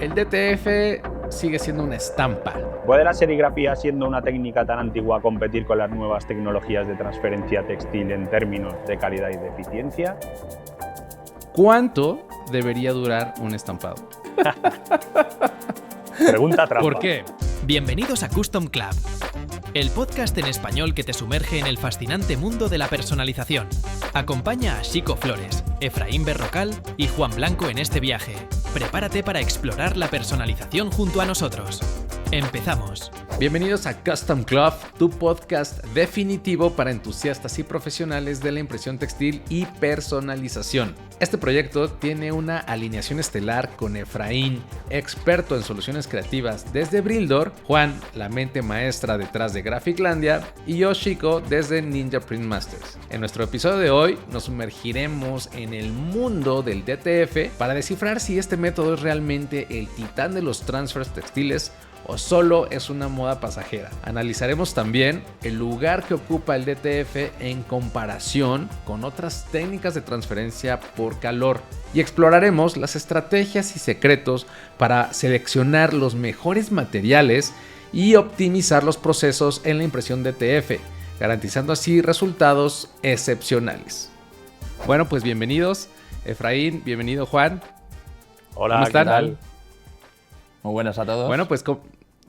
El DTF sigue siendo una estampa. ¿Puede la serigrafía, siendo una técnica tan antigua, competir con las nuevas tecnologías de transferencia textil en términos de calidad y de eficiencia? ¿Cuánto debería durar un estampado? Pregunta trampa. ¿Por qué? Bienvenidos a Custom Club, el podcast en español que te sumerge en el fascinante mundo de la personalización. Acompaña a Chico Flores, Efraín Berrocal y Juan Blanco en este viaje. Prepárate para explorar la personalización junto a nosotros. ¡Empezamos! Bienvenidos a Custom Club, tu podcast definitivo para entusiastas y profesionales de la impresión textil y personalización. Este proyecto tiene una alineación estelar con Efraín, experto en soluciones creativas desde Brildor, Juan, la mente maestra detrás de Graphiclandia, y yo, Chico, desde Ninja Print Masters. En nuestro episodio de hoy nos sumergiremos en el mundo del DTF para descifrar si este método es realmente el titán de los transfers textiles o solo es una moda pasajera. Analizaremos también el lugar que ocupa el DTF en comparación con otras técnicas de transferencia por calor y exploraremos las estrategias y secretos para seleccionar los mejores materiales y optimizar los procesos en la impresión DTF, garantizando así resultados excepcionales. Bueno, pues bienvenidos, Efraín, bienvenido Juan. Hola, ¿cómo están? ¿qué tal? Muy buenas a todos. Bueno, pues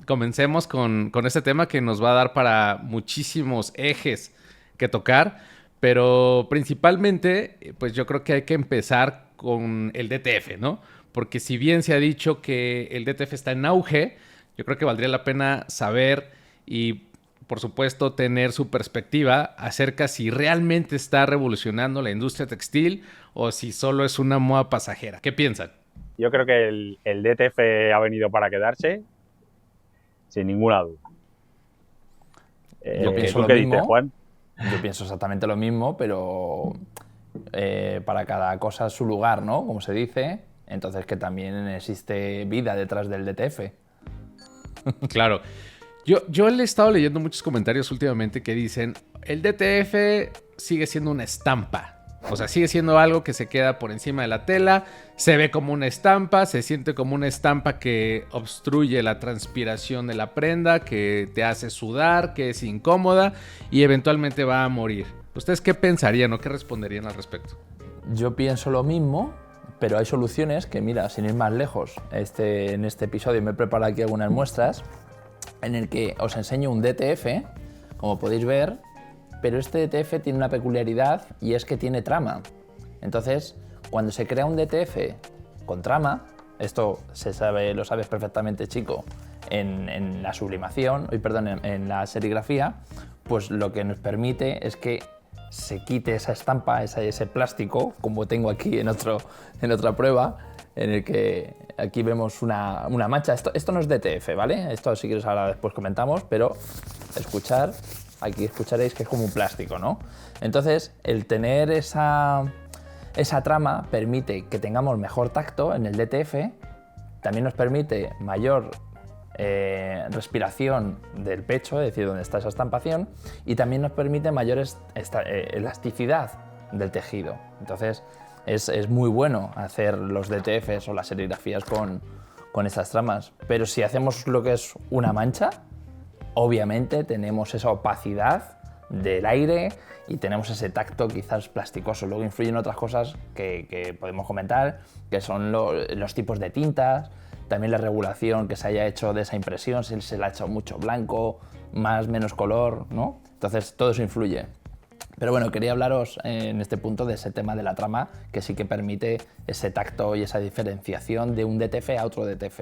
comencemos con este tema que nos va a dar para muchísimos ejes que tocar, pero principalmente, pues yo creo que hay que empezar con el DTF, ¿no? Porque si bien se ha dicho que el DTF está en auge, yo creo que valdría la pena saber y, por supuesto, tener su perspectiva acerca si realmente está revolucionando la industria textil o si solo es una moda pasajera. ¿Qué piensan? Yo creo que el DTF ha venido para quedarse, sin ninguna duda. Yo pienso ¿Tú lo qué mismo. dices, Juan? Yo pienso exactamente lo mismo, pero para cada cosa su lugar, ¿no? Como se dice. Entonces que también existe vida detrás del DTF. Claro. Yo le he estado leyendo muchos comentarios últimamente que dicen el DTF sigue siendo una estampa. O sea, sigue siendo algo que se queda por encima de la tela, se ve como una estampa, se siente como una estampa que obstruye la transpiración de la prenda, que te hace sudar, que es incómoda y eventualmente va a morir. ¿Ustedes qué pensarían o qué responderían al respecto? Yo pienso lo mismo, pero hay soluciones que, mira, sin ir más lejos, en este episodio me he preparado aquí algunas muestras en el que os enseño un DTF, como podéis ver. Pero este DTF tiene una peculiaridad y es que tiene trama. Entonces, cuando se crea un DTF con trama, esto lo sabes perfectamente, Chico, en la sublimación, en la serigrafía, pues lo que nos permite es que se quite esa estampa, ese plástico, como tengo aquí en otra prueba, en el que aquí vemos una mancha. Esto no es DTF, ¿vale? Esto si quieres ahora después comentamos, pero aquí escucharéis que es como un plástico, ¿no? Entonces, el tener esa trama permite que tengamos mejor tacto en el DTF, también nos permite mayor respiración del pecho, es decir, donde está esa estampación, y también nos permite mayor elasticidad del tejido. Entonces, es muy bueno hacer los DTFs o las serigrafías con estas tramas, pero si hacemos lo que es una mancha, obviamente tenemos esa opacidad del aire y tenemos ese tacto quizás plasticoso. Luego influyen otras cosas que podemos comentar, que son los tipos de tintas, también la regulación que se haya hecho de esa impresión, si se le ha hecho mucho blanco, menos color, ¿no? Entonces todo eso influye. Pero bueno, quería hablaros en este punto de ese tema de la trama, que sí que permite ese tacto y esa diferenciación de un DTF a otro DTF.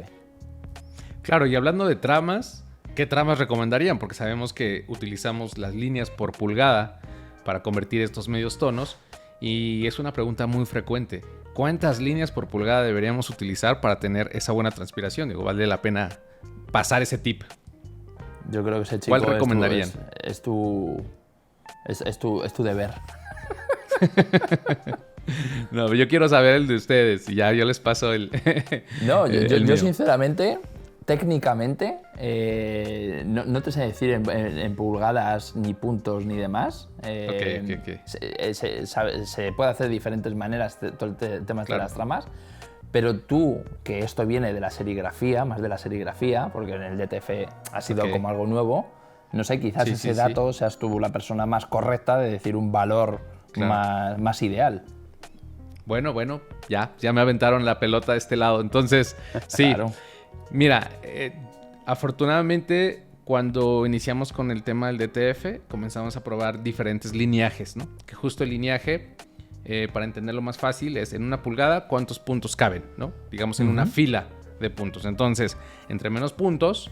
Claro, y hablando de tramas, ¿qué tramas recomendarían? Porque sabemos que utilizamos las líneas por pulgada para convertir estos medios tonos y es una pregunta muy frecuente. ¿Cuántas líneas por pulgada deberíamos utilizar para tener esa buena transpiración? Digo, vale la pena pasar ese tip. Yo creo que ese chico ¿Cuál recomendarían? Es tu deber. No, yo quiero saber el de ustedes y ya yo les paso el... No, el yo mío. sinceramente, técnicamente, no te sé decir en pulgadas, ni puntos, ni demás. Ok. Se puede hacer de diferentes maneras todo el tema de Claro. las tramas, Pero tú, que esto viene de la serigrafía, más de la serigrafía, porque en el DTF ha sido como algo nuevo, no sé, quizás ese dato seas tú la persona más correcta de decir un valor más ideal. Bueno, ya me aventaron la pelota de este lado. Entonces, sí, claro. Mira, afortunadamente cuando iniciamos con el tema del DTF, comenzamos a probar diferentes lineajes, ¿no? Que justo el lineaje, para entenderlo más fácil, es en una pulgada cuántos puntos caben, ¿no? Digamos en una fila de puntos. Entonces, entre menos puntos,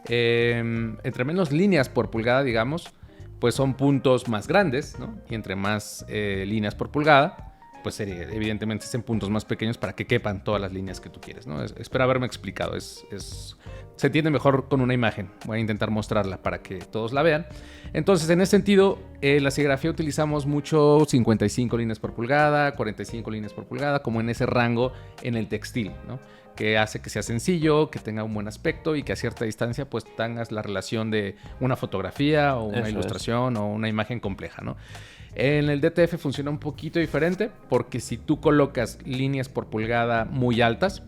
entre menos líneas por pulgada, digamos, pues son puntos más grandes, ¿no? Y entre más líneas por pulgada, pues evidentemente es en puntos más pequeños para que quepan todas las líneas que tú quieres, ¿no? Espero haberme explicado. Se entiende mejor con una imagen. Voy a intentar mostrarla para que todos la vean. Entonces, en ese sentido, la serigrafía utilizamos mucho 55 líneas por pulgada, 45 líneas por pulgada, como en ese rango en el textil, ¿no? Que hace que sea sencillo, que tenga un buen aspecto y que a cierta distancia pues tengas la relación de una fotografía o una ilustración o una imagen compleja, ¿no? En el DTF funciona un poquito diferente porque si tú colocas líneas por pulgada muy altas,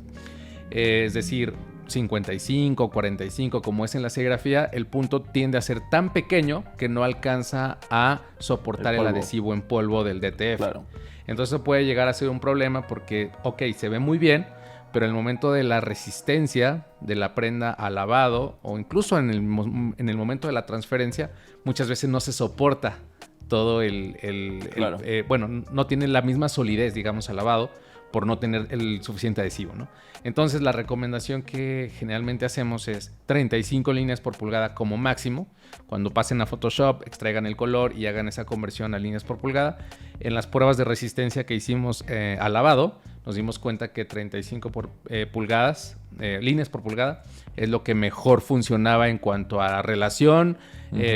es decir, 55, 45, como es en la serigrafía, el punto tiende a ser tan pequeño que no alcanza a soportar el adhesivo en polvo del DTF. Claro. Entonces eso puede llegar a ser un problema porque, se ve muy bien, pero en el momento de la resistencia de la prenda al lavado o incluso en el momento de la transferencia, muchas veces no se soporta todo no tiene la misma solidez, digamos, al lavado por no tener el suficiente adhesivo, ¿no? Entonces la recomendación que generalmente hacemos es 35 líneas por pulgada como máximo. Cuando pasen a Photoshop, extraigan el color y hagan esa conversión a líneas por pulgada. En las pruebas de resistencia que hicimos al lavado, nos dimos cuenta que 35 líneas por pulgada es lo que mejor funcionaba en cuanto a relación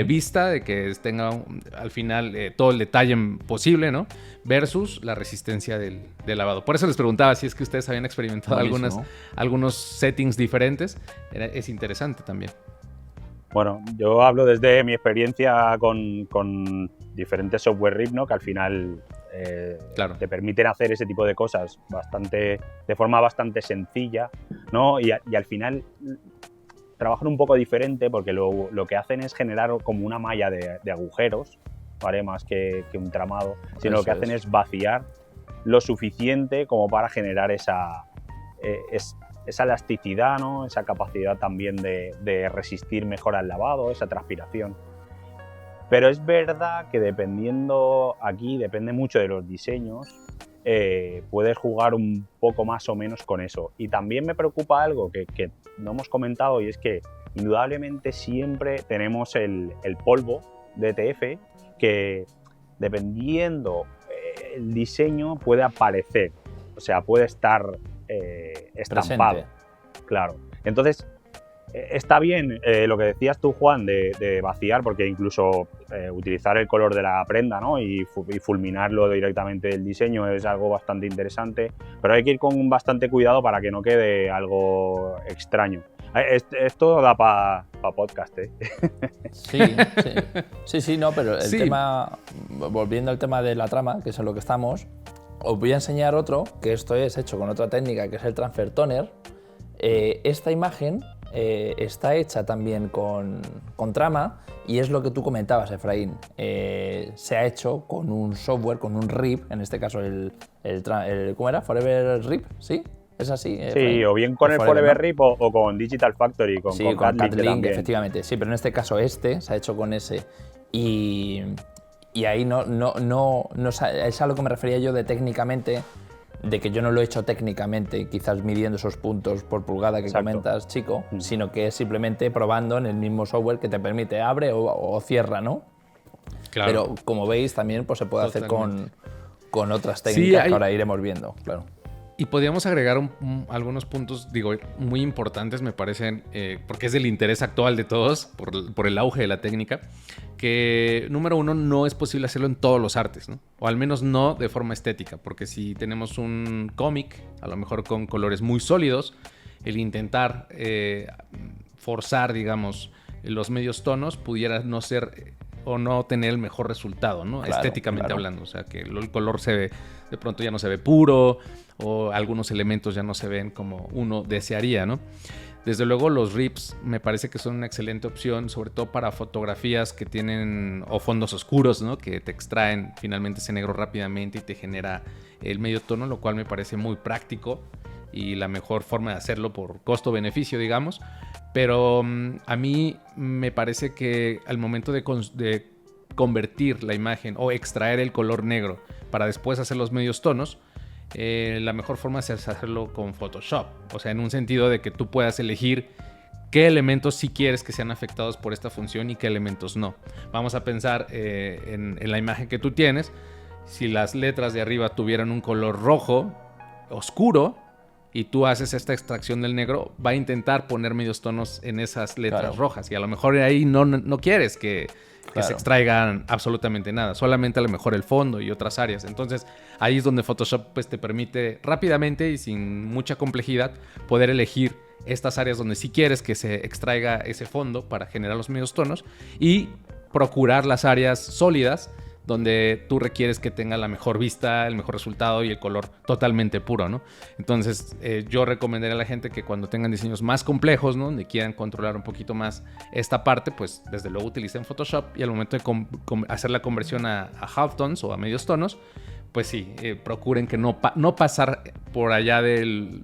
vista, de que tenga al final todo el detalle posible, ¿no? Versus la resistencia del lavado. Por eso les preguntaba si es que ustedes habían experimentado algunos settings diferentes. Es interesante también. Bueno, yo hablo desde mi experiencia con diferentes software RIP, ¿no? Que al final te permiten hacer ese tipo de cosas de forma bastante sencilla, ¿no? Y al final trabajan un poco diferente porque lo que hacen es generar como una malla de agujeros, ¿vale? Más que un tramado, sino lo que hacen es vaciar lo suficiente como para generar esa elasticidad, ¿no? Esa capacidad también de resistir mejor al lavado, esa transpiración. Pero es verdad que depende mucho de los diseños, puedes jugar un poco más o menos con eso. Y también me preocupa algo que no hemos comentado, y es que indudablemente siempre tenemos el polvo DTF que, dependiendo el diseño, puede aparecer, o sea, puede estar estampado. Presente. Claro. Entonces, está bien lo que decías tú, Juan, de vaciar, porque incluso utilizar el color de la prenda, ¿no? y fulminarlo directamente del diseño es algo bastante interesante, pero hay que ir con bastante cuidado para que no quede algo extraño. Esto da para podcast, ¿eh? Sí, no, pero el tema, volviendo al tema de la trama, que es en lo que estamos, os voy a enseñar otro, que esto es hecho con otra técnica, que es el transfer toner. Esta imagen está hecha también con trama, y es lo que tú comentabas, Efraín. Se ha hecho con un software, con un RIP, en este caso ¿cómo era? Forever RIP, ¿sí? ¿Es así? Sí, o bien con el Forever RIP o con Digital Factory, con Catlink, efectivamente. Sí, pero en este caso se ha hecho con ese. Y ahí no es a lo que me refería yo de técnicamente, de que yo no lo he hecho técnicamente, quizás midiendo esos puntos por pulgada que comentas, chico, sino que es simplemente probando en el mismo software que te permite abre o cierra, ¿no? Claro. Pero como veis también pues, se puede hacer con otras técnicas que ahora iremos viendo, claro. Y podríamos agregar algunos puntos, muy importantes, me parecen, porque es del interés actual de todos, por el auge de la técnica, que, número uno, no es posible hacerlo en todos los artes, ¿no? O al menos no de forma estética, porque si tenemos un cómic, a lo mejor con colores muy sólidos, el intentar forzar, digamos, los medios tonos pudiera no ser o no tener el mejor resultado, ¿no? Claro, Estéticamente claro. hablando. O sea, que el color se ve, de pronto ya no se ve puro, o algunos elementos ya no se ven como uno desearía, ¿no? Desde luego los rips me parece que son una excelente opción, sobre todo para fotografías que tienen o fondos oscuros, ¿no? Que te extraen finalmente ese negro rápidamente y te genera el medio tono, lo cual me parece muy práctico y la mejor forma de hacerlo por costo-beneficio, digamos. Pero a mí me parece que al momento de convertir la imagen o extraer el color negro para después hacer los medios tonos, la mejor forma es hacerlo con Photoshop. O sea, en un sentido de que tú puedas elegir qué elementos sí quieres que sean afectados por esta función y qué elementos no. Vamos a pensar en la imagen que tú tienes. Si las letras de arriba tuvieran un color rojo oscuro y tú haces esta extracción del negro, va a intentar poner medios tonos en esas letras rojas. Y a lo mejor ahí no quieres que se extraigan absolutamente nada, solamente a lo mejor el fondo y otras áreas. Entonces ahí es donde Photoshop pues, te permite rápidamente y sin mucha complejidad poder elegir estas áreas donde sí quieres que se extraiga ese fondo para generar los medios tonos y procurar las áreas sólidas donde tú requieres que tenga la mejor vista, el mejor resultado y el color totalmente puro, ¿no? Entonces, yo recomendaría a la gente que cuando tengan diseños más complejos, ¿no? Donde quieran controlar un poquito más esta parte, pues desde luego utilicen Photoshop y al momento de hacer la conversión a halftones o a medios tonos, pues sí, procuren que no pasar por allá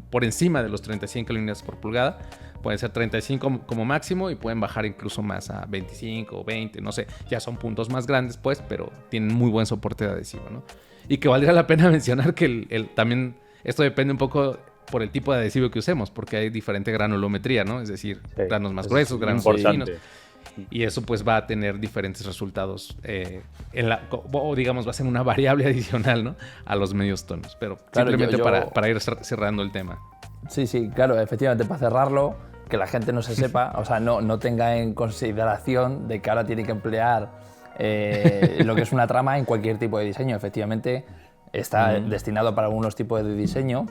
por encima de los 35 líneas por pulgada. Pueden ser 35 como máximo y pueden bajar incluso más a 25 o 20, no sé. Ya son puntos más grandes, pues, pero tienen muy buen soporte de adhesivo, ¿no? Y que valdría la pena mencionar que también esto depende un poco por el tipo de adhesivo que usemos, porque hay diferente granulometría, ¿no? Es decir, granos más gruesos, granos más finos. Y eso pues va a tener diferentes resultados o digamos va a ser una variable adicional, ¿no? A los medios tonos. Pero claro, simplemente para ir cerrando el tema. Sí, claro, efectivamente, para cerrarlo, que la gente no se sepa, o sea, no tenga en consideración de que ahora tiene que emplear lo que es una trama en cualquier tipo de diseño. Efectivamente, está destinado para algunos tipos de diseño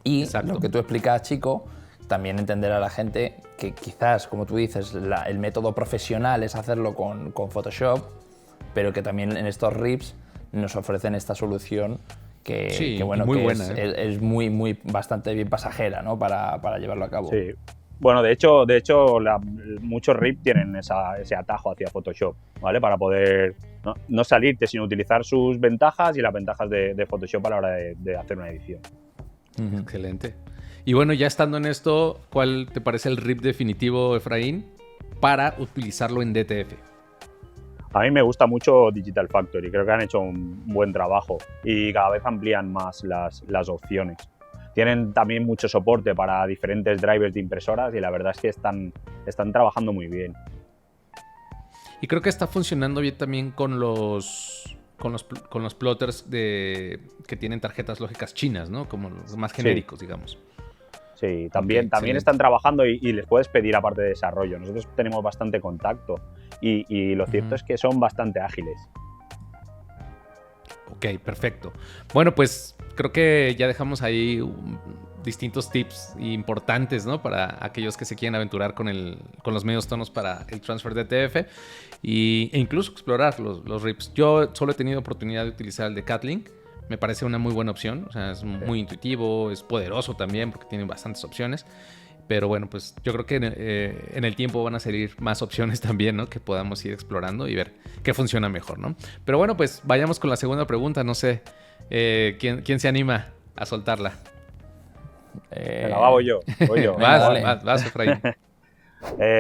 y lo que tú explicas, Chico, también entender a la gente que quizás, como tú dices, el método profesional es hacerlo con Photoshop, pero que también en estos rips nos ofrecen esta solución que bueno, muy buena, es muy bastante bien pasajera, ¿no? para llevarlo a cabo. Sí. Bueno, de hecho muchos RIP tienen ese atajo hacia Photoshop, ¿vale? Para poder no salirte, sino utilizar sus ventajas y las ventajas de Photoshop a la hora de hacer una edición. Excelente. Y bueno, ya estando en esto, ¿cuál te parece el RIP definitivo, Efraín, para utilizarlo en DTF? A mí me gusta mucho Digital Factory, creo que han hecho un buen trabajo y cada vez amplían más las opciones. Tienen también mucho soporte para diferentes drivers de impresoras y la verdad es que están trabajando muy bien. Y creo que está funcionando bien también con los plotters que tienen tarjetas lógicas chinas, ¿no? Como los más genéricos, digamos. Sí, también están trabajando y les puedes pedir aparte de desarrollo. Nosotros tenemos bastante contacto y lo cierto es que son bastante ágiles. Ok, perfecto. Bueno, pues creo que ya dejamos ahí distintos tips importantes, ¿no? Para aquellos que se quieren aventurar con los medios tonos para el transfer DTF e incluso explorar los rips. Yo solo he tenido oportunidad de utilizar el de Catlink. Me parece una muy buena opción. O sea, es muy intuitivo, es poderoso también porque tiene bastantes opciones. Pero bueno, pues yo creo que en el tiempo van a salir más opciones también, ¿no? Que podamos ir explorando y ver qué funciona mejor, ¿no? Pero bueno, pues vayamos con la segunda pregunta. No sé, ¿quién se anima a soltarla? La hago yo. Vas, Efraín.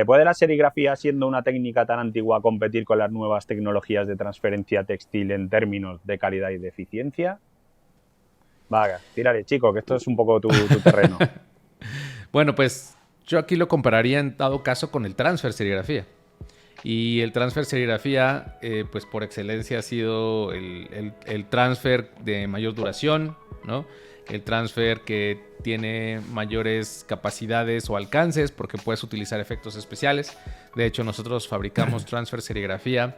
¿Puede la serigrafía, siendo una técnica tan antigua, competir con las nuevas tecnologías de transferencia textil en términos de calidad y de eficiencia? Vaga, tírale, chico, que esto es un poco tu terreno. Bueno, pues yo aquí lo compararía en dado caso con el transfer serigrafía. Y el transfer serigrafía, pues por excelencia ha sido el transfer de mayor duración, ¿no? El transfer que tiene mayores capacidades o alcances porque puedes utilizar efectos especiales. De hecho, nosotros fabricamos transfer serigrafía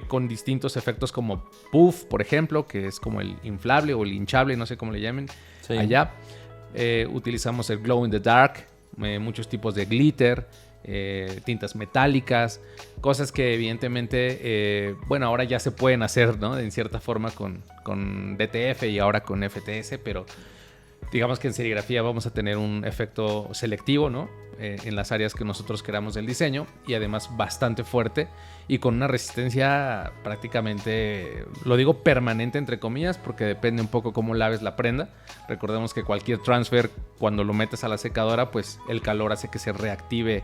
con distintos efectos como puff, por ejemplo, que es como el inflable o el hinchable, no sé cómo le llamen allá. Utilizamos el glow in the dark, muchos tipos de glitter tintas metálicas, cosas que evidentemente, ahora ya se pueden hacer, ¿no? En cierta forma con DTF y ahora con FTS, pero digamos que en serigrafía vamos a tener un efecto selectivo, ¿no? En las áreas que nosotros queramos del diseño, y además bastante fuerte y con una resistencia prácticamente, lo digo permanente entre comillas, porque depende un poco cómo laves la prenda. Recordemos que cualquier transfer, cuando lo metes a la secadora, pues el calor hace que se reactive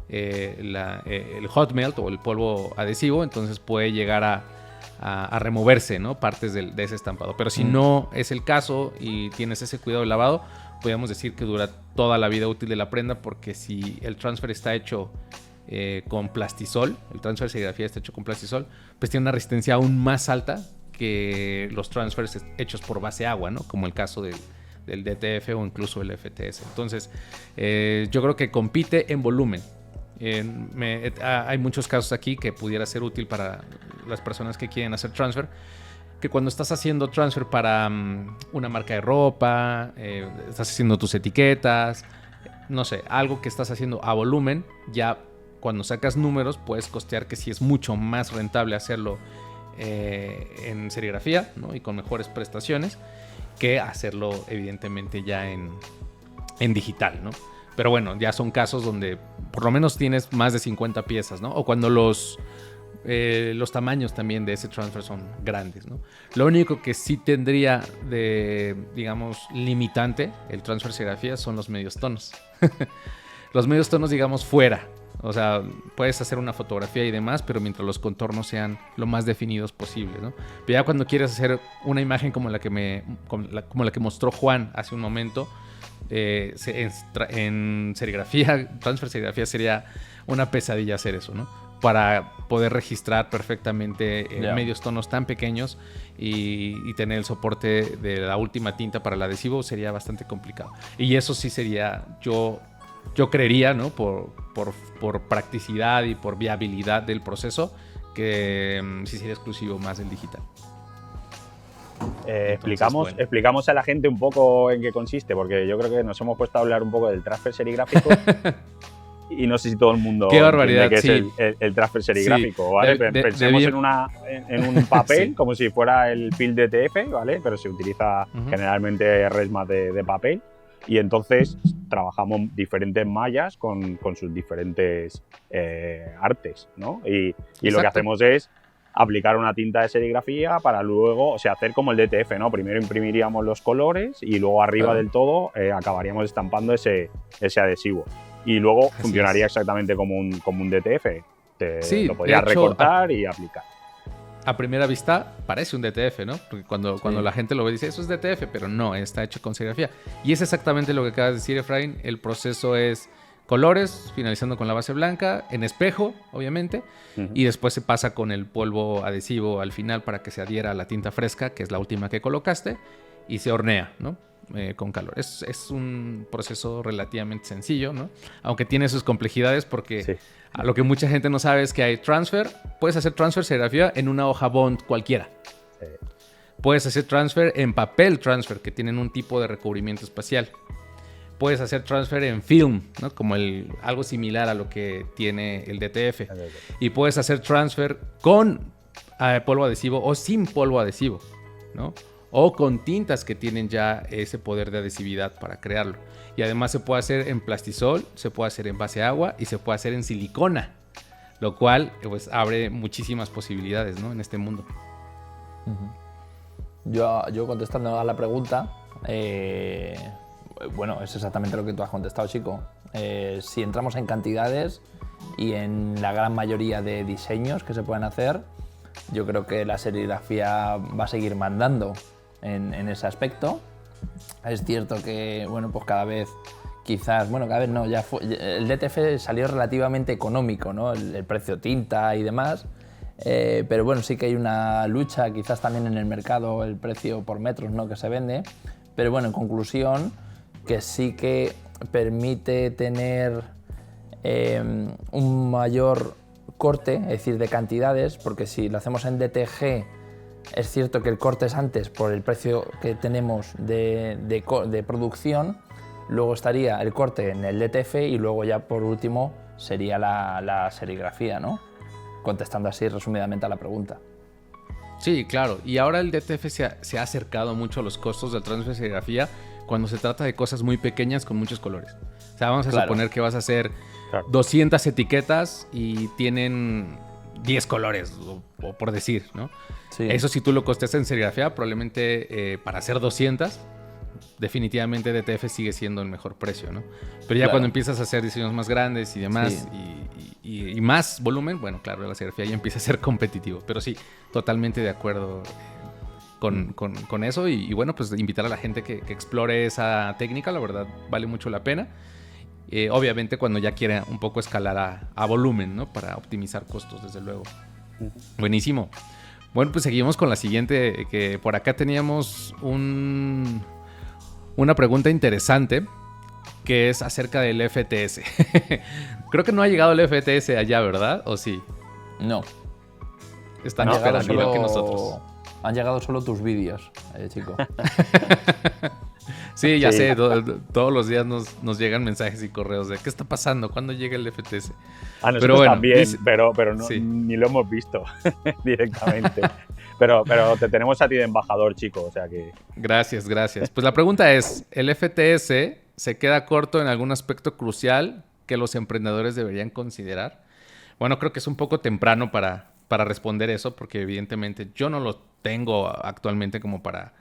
el hot melt o el polvo adhesivo, entonces puede llegar a removerse, ¿no? Partes de ese estampado. Pero si no es el caso y tienes ese cuidado de lavado, podríamos decir que dura toda la vida útil de la prenda, porque si el transfer está hecho con plastisol, el transfer de serigrafía está hecho con plastisol, pues tiene una resistencia aún más alta que los transfers hechos por base agua, ¿no? Como el caso del DTF o incluso el FTS. Entonces, yo creo que compite en volumen. Hay muchos casos aquí que pudiera ser útil para las personas que quieren hacer transfer, que cuando estás haciendo transfer para una marca de ropa, estás haciendo tus etiquetas, no sé, algo que estás haciendo a volumen, ya cuando sacas números puedes costear que sí es mucho más rentable hacerlo en serigrafía, ¿no? Y con mejores prestaciones, que hacerlo evidentemente ya en digital, ¿no? Pero bueno, ya son casos donde por lo menos tienes más de 50 piezas, ¿no? O cuando los tamaños también de ese transfer son grandes, ¿no? Lo único que sí tendría de, digamos, limitante el transfer serigrafía son los medios tonos. Los medios tonos, digamos, fuera. O sea, puedes hacer una fotografía y demás, pero mientras los contornos sean lo más definidos posible, ¿no? Pero ya cuando quieres hacer una imagen como la que mostró Juan hace un momento, en serigrafía, transfer serigrafía, sería una pesadilla hacer eso, ¿no? Para poder registrar perfectamente medios tonos tan pequeños y tener el soporte de la última tinta para el adhesivo sería bastante complicado. Y eso sí sería, yo creería, ¿no? Por practicidad y por viabilidad del proceso, que sí sería exclusivo más del digital. Explicamos a la gente un poco en qué consiste, porque yo creo que nos hemos puesto a hablar un poco del transfer serigráfico y no sé si todo el mundo entiende qué es el transfer serigráfico, sí. ¿Vale? Pensemos en un papel, como si fuera el film DTF, ¿vale? Pero se utiliza generalmente resmas de papel, y entonces trabajamos diferentes mallas con sus diferentes artes, ¿no? Y lo que hacemos es aplicar una tinta de serigrafía para luego, o sea, hacer como el DTF, ¿no? Primero imprimiríamos los colores y luego arriba del todo acabaríamos estampando ese adhesivo. Y luego funcionaría exactamente como un DTF. Lo podrías recortar y aplicar. A primera vista parece un DTF, ¿no? Porque cuando la gente lo ve dice, eso es DTF, pero no, está hecho con serigrafía. Y es exactamente lo que acabas de decir, Efraín. El proceso es colores, finalizando con la base blanca, en espejo, obviamente, y después se pasa con el polvo adhesivo al final para que se adhiera a la tinta fresca, que es la última que colocaste, y se hornea, ¿no? Con calor. Es un proceso relativamente sencillo, ¿no? Aunque tiene sus complejidades, porque a lo que mucha gente no sabe es que hay transfer. Puedes hacer transfer serigrafía en una hoja bond cualquiera. Puedes hacer transfer en papel transfer, que tienen un tipo de recubrimiento espacial. Puedes hacer transfer en film, ¿no? Como algo similar a lo que tiene el DTF. Y puedes hacer transfer con polvo adhesivo o sin polvo adhesivo, ¿no? O con tintas que tienen ya ese poder de adhesividad para crearlo. Y además se puede hacer en plastisol, se puede hacer en base agua y se puede hacer en silicona, lo cual pues abre muchísimas posibilidades, ¿no? En este mundo. Yo contestando a la pregunta, bueno, es exactamente lo que tú has contestado, chico. Si entramos en cantidades y en la gran mayoría de diseños que se pueden hacer, yo creo que la serigrafía va a seguir mandando en ese aspecto. Es cierto que, bueno, pues cada vez no, el DTF salió relativamente económico, ¿no? El precio tinta y demás. Pero bueno, sí que hay una lucha, quizás también en el mercado, el precio por metros, ¿no? Que se vende. Pero bueno, en conclusión, que sí que permite tener un mayor corte, es decir, de cantidades, porque si lo hacemos en DTG, es cierto que el corte es antes por el precio que tenemos de producción. luego estaría el corte en el DTF y luego ya por último sería la serigrafía, ¿no? Contestando así resumidamente a la pregunta. Sí, claro. Y ahora el DTF se ha acercado mucho a los costos del transfer de serigrafía cuando se trata de cosas muy pequeñas con muchos colores. O sea, vamos a suponer que vas a hacer 200 etiquetas y tienen 10 colores, o por decir, ¿no? Sí. Eso si tú lo costeas en serigrafía, probablemente para hacer 200, definitivamente DTF sigue siendo el mejor precio, ¿no? Pero ya cuando empiezas a hacer diseños más grandes y demás, y más volumen, bueno, claro, la serigrafía ya empieza a ser competitivo. Pero sí, totalmente de acuerdo con eso. Y bueno, pues invitar a la gente que explore esa técnica, la verdad, vale mucho la pena. Obviamente cuando ya quiera un poco escalar a volumen, ¿no? Para optimizar costos, desde luego. Buenísimo. Bueno, pues seguimos con la siguiente, que por acá teníamos una pregunta interesante, que es acerca del FTS. Creo que no ha llegado el FTS allá, ¿verdad? ¿O sí? No. Están esperando igual que nosotros. Han llegado solo tus vídeos, chico. Sí, ya sé. Todos los días nos llegan mensajes y correos de ¿qué está pasando? ¿Cuándo llega el FTS? A nosotros bueno, también, pero no, ni lo hemos visto directamente. Pero te tenemos a ti de embajador, chico, o sea que... Gracias. Pues la pregunta es, ¿el FTS se queda corto en algún aspecto crucial que los emprendedores deberían considerar? Bueno, creo que es un poco temprano para responder eso, porque evidentemente yo no lo tengo actualmente como para,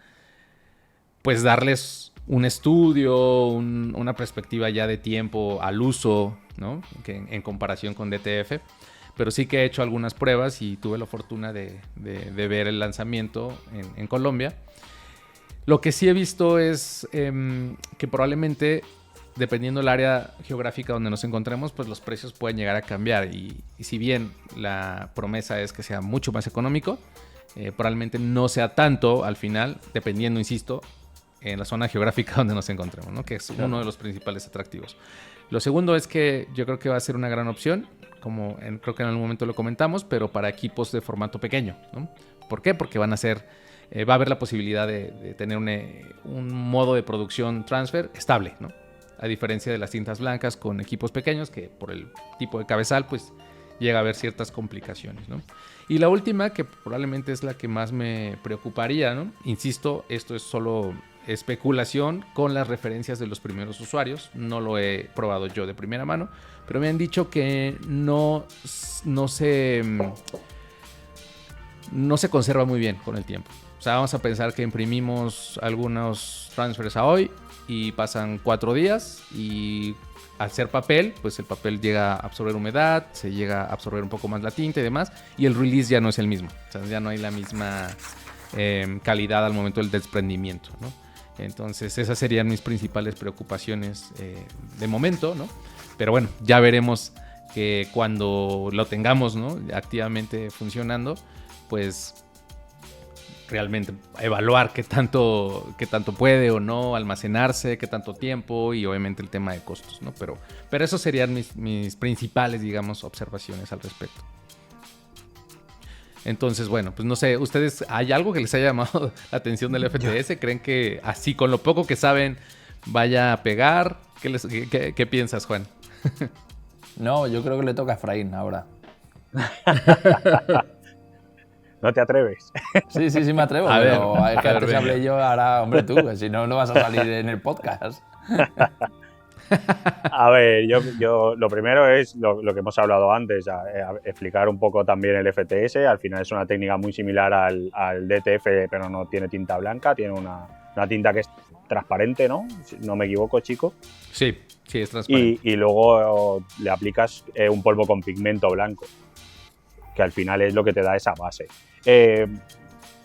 pues, darles un estudio, una perspectiva ya de tiempo al uso, ¿no? Que en comparación con DTF. Pero sí que he hecho algunas pruebas y tuve la fortuna de ver el lanzamiento en Colombia. Lo que sí he visto es que probablemente, dependiendo del área geográfica donde nos encontremos, pues los precios pueden llegar a cambiar. Y si bien la promesa es que sea mucho más económico, probablemente no sea tanto al final, dependiendo, insisto, en la zona geográfica donde nos encontremos, ¿no? Que es uno de los principales atractivos. Lo segundo es que yo creo que va a ser una gran opción, como creo que en algún momento lo comentamos, pero para equipos de formato pequeño, ¿no? ¿Por qué? Porque va a haber la posibilidad de tener un modo de producción transfer estable, ¿no? A diferencia de las cintas blancas con equipos pequeños, que por el tipo de cabezal, pues llega a haber ciertas complicaciones, ¿no? Y la última, que probablemente es la que más me preocuparía, ¿no? Insisto, esto es solo especulación con las referencias de los primeros usuarios. No lo he probado yo de primera mano, pero me han dicho que no se conserva muy bien con el tiempo. O sea, vamos a pensar que imprimimos algunos transfers a hoy y pasan 4 días y al ser papel, pues el papel llega a absorber humedad, se llega a absorber un poco más la tinta y demás, y el release ya no es el mismo. O sea, ya no hay la misma calidad al momento del desprendimiento, ¿no? Entonces esas serían mis principales preocupaciones de momento, ¿no? Pero bueno, ya veremos que cuando lo tengamos, ¿no? Activamente funcionando, pues realmente evaluar qué tanto puede o no almacenarse, qué tanto tiempo y obviamente el tema de costos, ¿no? Pero esos serían mis principales, digamos, observaciones al respecto. Entonces, bueno, pues no sé, ¿ustedes hay algo que les haya llamado la atención del FTS? ¿Creen que así con lo poco que saben vaya a pegar? ¿Qué piensas, Juan? No, yo creo que le toca a Efraín ahora. ¿No te atreves? Sí, me atrevo, pero es que antes hablé yo, ahora, hombre, tú, que si no, no vas a salir en el podcast. A ver, yo lo primero es lo que hemos hablado antes, explicar un poco también el FTS. Al final es una técnica muy similar al DTF, pero no tiene tinta blanca, tiene una tinta que es transparente, ¿no? Si no me equivoco, chico. Sí, es transparente. Y luego le aplicas un polvo con pigmento blanco, que al final es lo que te da esa base.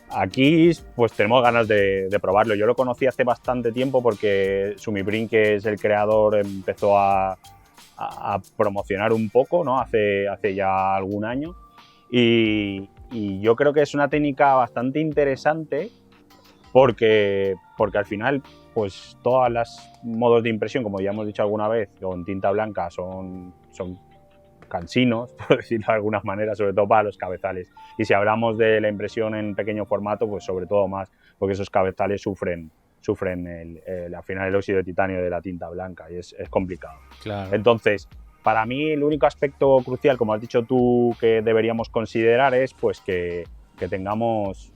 Aquí pues tenemos ganas de probarlo. Yo lo conocí hace bastante tiempo porque Sumibrin, que es el creador, empezó a promocionar un poco, ¿no? Hace ya algún año. Y yo creo que es una técnica bastante interesante porque al final pues todos los modos de impresión, como ya hemos dicho alguna vez, con tinta blanca son cansinos, por decirlo de alguna manera, sobre todo para los cabezales. Y si hablamos de la impresión en pequeño formato, pues sobre todo más, porque esos cabezales sufren sufren al final el óxido de titanio de la tinta blanca y es complicado. Claro. Entonces, para mí el único aspecto crucial, como has dicho tú, que deberíamos considerar es pues que tengamos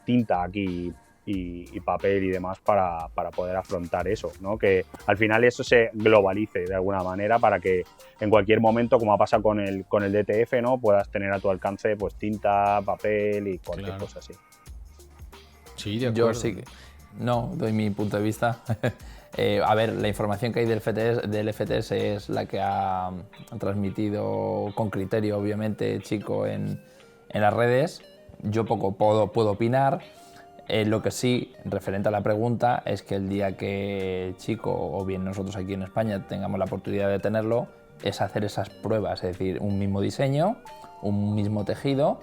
tinta aquí y papel y demás para poder afrontar eso, ¿no? Que al final eso se globalice de alguna manera para que en cualquier momento, como ha pasado con el DTF, ¿no? Puedas tener a tu alcance pues tinta, papel y cualquier cosa así. Sí, de acuerdo. Yo sí, no, doy mi punto de vista. A ver, la información que hay del FTS es la que ha transmitido con criterio, obviamente, Chico, en las redes. Yo poco puedo opinar. Lo que sí, referente a la pregunta, es que el día que Chico, o bien nosotros aquí en España, tengamos la oportunidad de tenerlo, es hacer esas pruebas, es decir, un mismo diseño, un mismo tejido,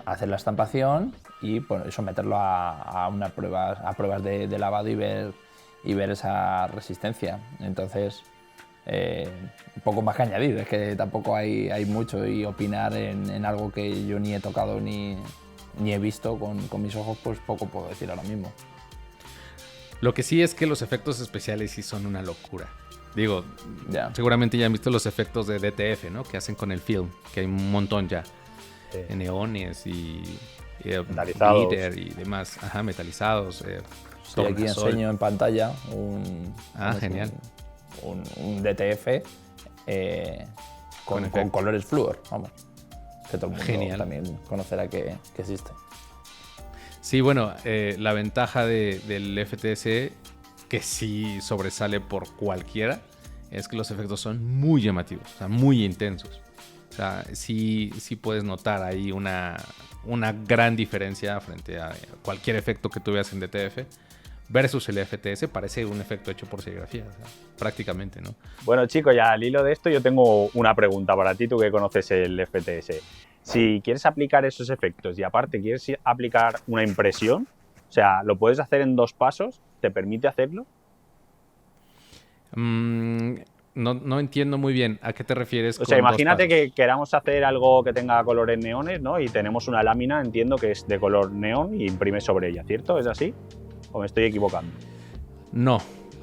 hacer la estampación y someterlo a pruebas de lavado y ver esa resistencia. Entonces, poco más que añadir, es que tampoco hay mucho, y opinar en algo que yo ni he tocado ni he visto con mis ojos, pues poco puedo decir ahora mismo. Lo que sí es que los efectos especiales sí son una locura. Digo, Ya. seguramente ya han visto los efectos de DTF, ¿no? Que hacen con el film, que hay un montón ya. Sí. Neones y Metalizados. glitter y demás. Ajá, metalizados. Sí, aquí enseño en pantalla genial. un DTF con colores flúor, vamos. Que todo el mundo Genial. también conocerá que existe. Sí, bueno, la ventaja del FTS, que sí sobresale por cualquiera, es que los efectos son muy llamativos, o sea, muy intensos. O sea, sí puedes notar ahí una gran diferencia frente a cualquier efecto que tú veas en DTF versus el FTS. Parece un efecto hecho por serigrafía, o sea, prácticamente, ¿no? Bueno, chicos, ya al hilo de esto yo tengo una pregunta para ti, tú que conoces el FTS. Si quieres aplicar esos efectos y aparte quieres aplicar una impresión, o sea, ¿lo puedes hacer en 2 pasos? ¿Te permite hacerlo? No entiendo muy bien a qué te refieres. O sea, con imagínate 2 pasos. que queramos hacer algo que tenga colores neones, ¿no? Y tenemos una lámina, entiendo que es de color neón y imprimes sobre ella, ¿cierto? ¿Es así? ¿O me estoy equivocando? No.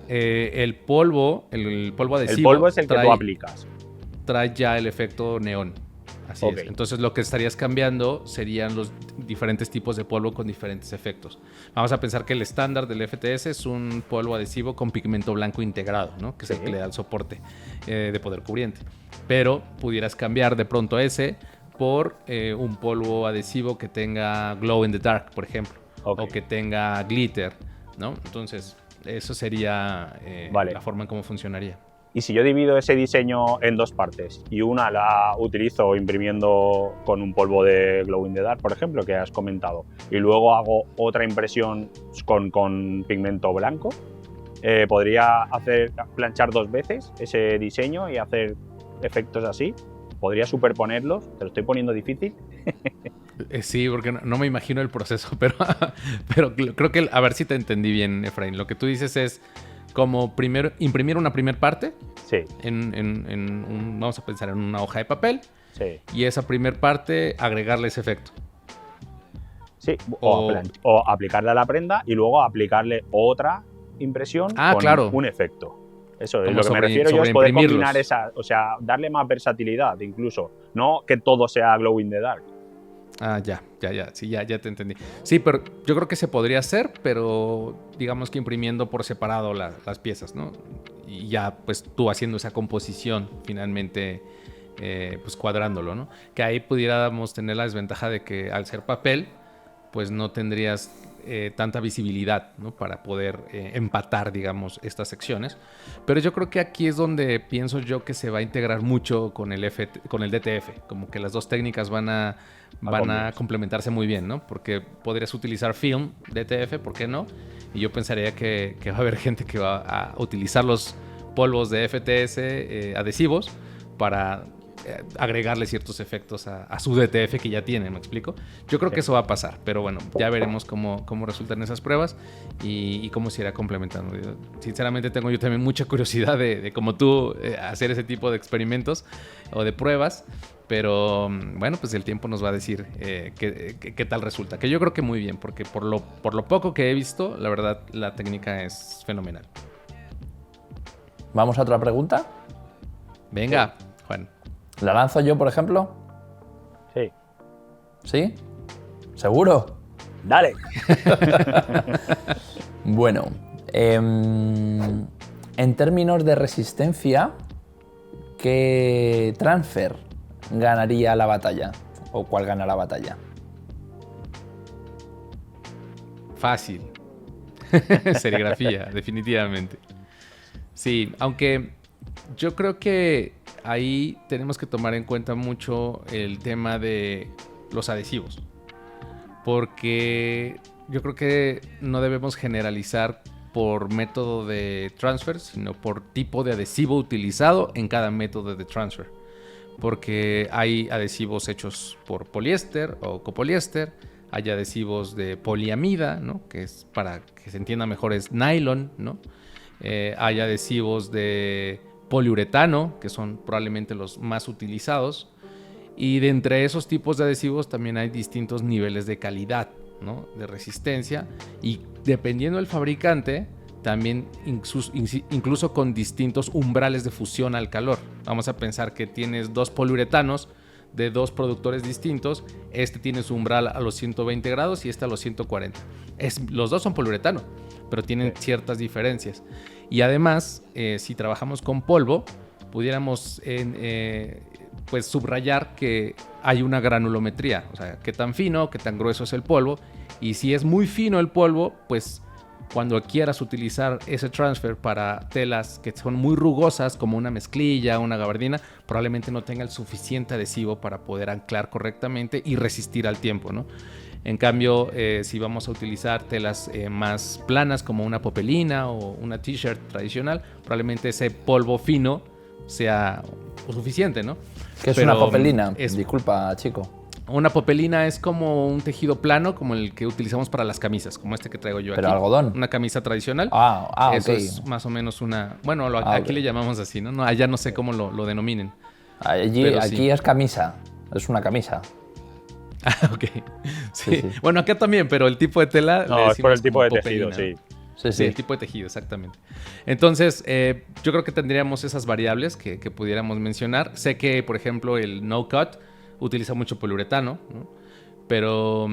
El polvo adhesivo. El polvo es el que tú aplicas. Trae ya el efecto neón. Así Ok. es. Entonces lo que estarías cambiando serían los diferentes tipos de polvo con diferentes efectos. Vamos a pensar que el estándar del FTS es un polvo adhesivo con pigmento blanco integrado, ¿no? Que es el Sí. que le da el soporte de poder cubriente. Pero pudieras cambiar de pronto ese por un polvo adhesivo que tenga glow in the dark, por ejemplo. Ok. O que tenga glitter, ¿no? Entonces, eso sería Vale. la forma en cómo funcionaría. Y si yo divido ese diseño en 2 partes y una la utilizo imprimiendo con un polvo de glow in the dark, por ejemplo, que has comentado, y luego hago otra impresión con pigmento blanco, ¿podría planchar 2 veces ese diseño y hacer efectos así? ¿Podría superponerlos? ¿Te lo estoy poniendo difícil? Sí, porque no me imagino el proceso, pero creo que, a ver si te entendí bien, Efraín. Lo que tú dices es como primero imprimir una primer parte Sí, vamos a pensar en una hoja de papel, sí. y esa primer parte agregarle ese efecto. Sí, O- o aplicarle a la prenda y luego aplicarle otra impresión con claro. un efecto. Eso es Como lo que me refiero yo, es poder sobreimprimirlos. combinar esa, o sea, darle más versatilidad incluso, no que todo sea glow in the dark. Ya, sí, ya te entendí. Sí, pero yo creo que se podría hacer, pero digamos que imprimiendo por separado las piezas, ¿no? Y ya, pues tú haciendo esa composición, finalmente, pues cuadrándolo, ¿no? Que ahí pudiéramos tener la desventaja de que al ser papel, pues no tendrías tanta visibilidad, ¿no? Para poder empatar, digamos, estas secciones. Pero yo creo que aquí es donde pienso yo que se va a integrar mucho con el DTF, como que las dos técnicas van a complementarse muy bien, ¿no? Porque podrías utilizar film DTF, ¿por qué no? Y yo pensaría que va a haber gente que va a utilizar los polvos de FTS adhesivos para agregarle ciertos efectos a su DTF que ya tiene, ¿me explico? Yo creo que eso va a pasar, pero bueno, ya veremos cómo resultan esas pruebas y cómo se irá complementando. Sinceramente tengo yo también mucha curiosidad de como tú, hacer ese tipo de experimentos o de pruebas, pero bueno, pues el tiempo nos va a decir qué tal resulta. Que yo creo que muy bien, porque por lo poco que he visto, la verdad, la técnica es fenomenal. ¿Vamos a otra pregunta? Venga, Juan. ¿La lanzo yo, por ejemplo? Sí. ¿Sí? ¿Seguro? ¡Dale! Bueno, en términos de resistencia, ¿qué transfer ganaría la batalla? ¿O cuál gana la batalla? Fácil. Serigrafía, definitivamente. Sí, aunque yo creo que ahí tenemos que tomar en cuenta mucho el tema de los adhesivos. Porque yo creo que no debemos generalizar por método de transfer, sino por tipo de adhesivo utilizado en cada método de transfer. Porque hay adhesivos hechos por poliéster o copoliéster, hay adhesivos de poliamida, ¿no? Que es, para que se entienda mejor, es nylon, ¿no? Hay adhesivos de poliuretano, que son probablemente los más utilizados. Y de entre esos tipos de adhesivos también hay distintos niveles de calidad, ¿no? De resistencia. Y dependiendo del fabricante, también incluso con distintos umbrales de fusión al calor. Vamos a pensar que tienes dos poliuretanos de dos productores distintos. Este tiene su umbral a los 120 grados y este a los 140. Los dos son poliuretano, pero tienen ciertas diferencias. Y además, si trabajamos con polvo, pudiéramos pues subrayar que hay una granulometría, o sea, qué tan fino, qué tan grueso es el polvo. Y si es muy fino el polvo, pues cuando quieras utilizar ese transfer para telas que son muy rugosas, como una mezclilla, una gabardina, probablemente no tenga el suficiente adhesivo para poder anclar correctamente y resistir al tiempo, ¿no? En cambio, si vamos a utilizar telas más planas como una popelina o una t-shirt tradicional, probablemente ese polvo fino sea suficiente, ¿no? ¿Qué es una popelina? Disculpa, chico. Una popelina es como un tejido plano, como el que utilizamos para las camisas, como este que traigo yo aquí. ¿Pero algodón? Una camisa tradicional. ok. Eso es más o menos una... Bueno, aquí le llamamos así, ¿no? Allá no sé cómo lo denominen. Aquí sí. Es camisa. Es una camisa. Ah, ok. Sí. Bueno, acá también, pero el tipo de tela... No, es por el tipo de tejido, sí. Sí, el tipo de tejido, exactamente. Entonces, yo creo que tendríamos esas variables que pudiéramos mencionar. Sé que, por ejemplo, el No Cut utiliza mucho poliuretano, ¿no? Pero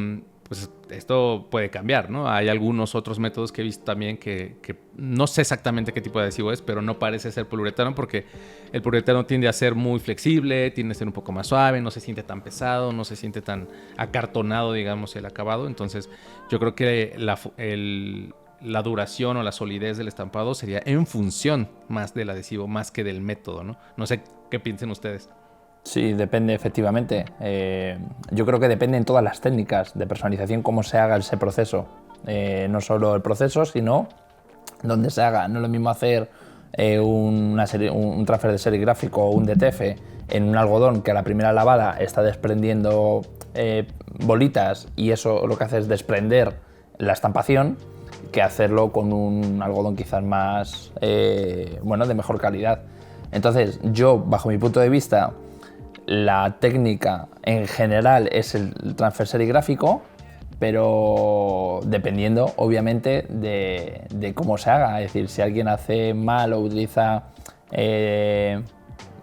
pues esto puede cambiar, ¿no? Hay algunos otros métodos que he visto también que no sé exactamente qué tipo de adhesivo es, pero no parece ser poliuretano porque el poliuretano tiende a ser muy flexible, tiende a ser un poco más suave, no se siente tan pesado, no se siente tan acartonado, digamos, el acabado. Entonces, yo creo que la duración o la solidez del estampado sería en función más del adhesivo, más que del método, ¿no? No sé qué piensen ustedes. Sí, depende efectivamente. Yo creo que depende en todas las técnicas de personalización cómo se haga ese proceso. No solo el proceso, sino dónde se haga. No es lo mismo hacer un transfer de serigráfico o un DTF en un algodón que a la primera lavada está desprendiendo bolitas y eso lo que hace es desprender la estampación, que hacerlo con un algodón quizás más, de mejor calidad. Entonces, yo, bajo mi punto de vista, la técnica en general es el transfer serigráfico, pero dependiendo, obviamente, de cómo se haga. Es decir, si alguien hace mal o utiliza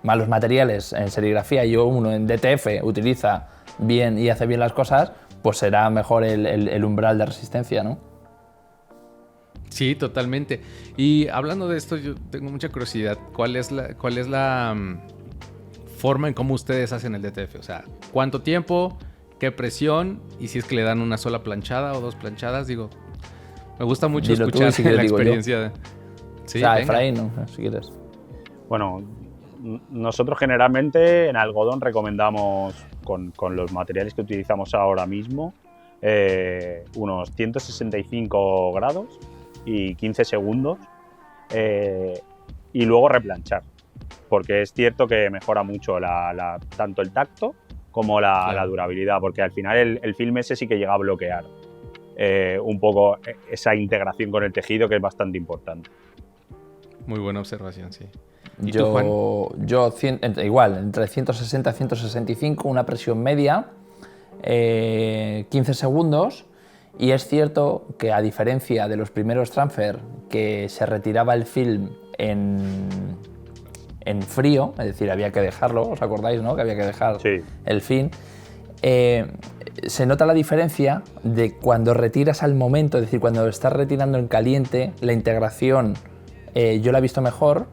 malos materiales en serigrafía y uno en DTF utiliza bien y hace bien las cosas, pues será mejor el umbral de resistencia, ¿no? Sí, totalmente. Y hablando de esto, yo tengo mucha curiosidad. ¿Cuál es la forma en cómo ustedes hacen el DTF? O sea, ¿cuánto tiempo? ¿Qué presión? Y si es que le dan una sola planchada o dos planchadas, digo, me gusta mucho escuchar la experiencia. Sí, o sea, Efraín, ¿no? Si quieres. Bueno, nosotros generalmente en algodón recomendamos, con los materiales que utilizamos ahora mismo, unos 165 grados y 15 segundos y luego replanchar. porque es cierto que mejora mucho tanto el tacto como la durabilidad, porque al final el film ese sí que llega a bloquear un poco esa integración con el tejido, que es bastante importante. Muy buena observación, sí. ¿Y tú, Juan? Igual, entre 160 y 165, una presión media, 15 segundos. Y es cierto que, a diferencia de los primeros transfer, que se retiraba el film en frío, es decir, había que dejarlo, ¿os acordáis, no? Que había que dejar el film. Se nota la diferencia de cuando retiras al momento, es decir, cuando estás retirando en caliente, la integración yo la he visto mejor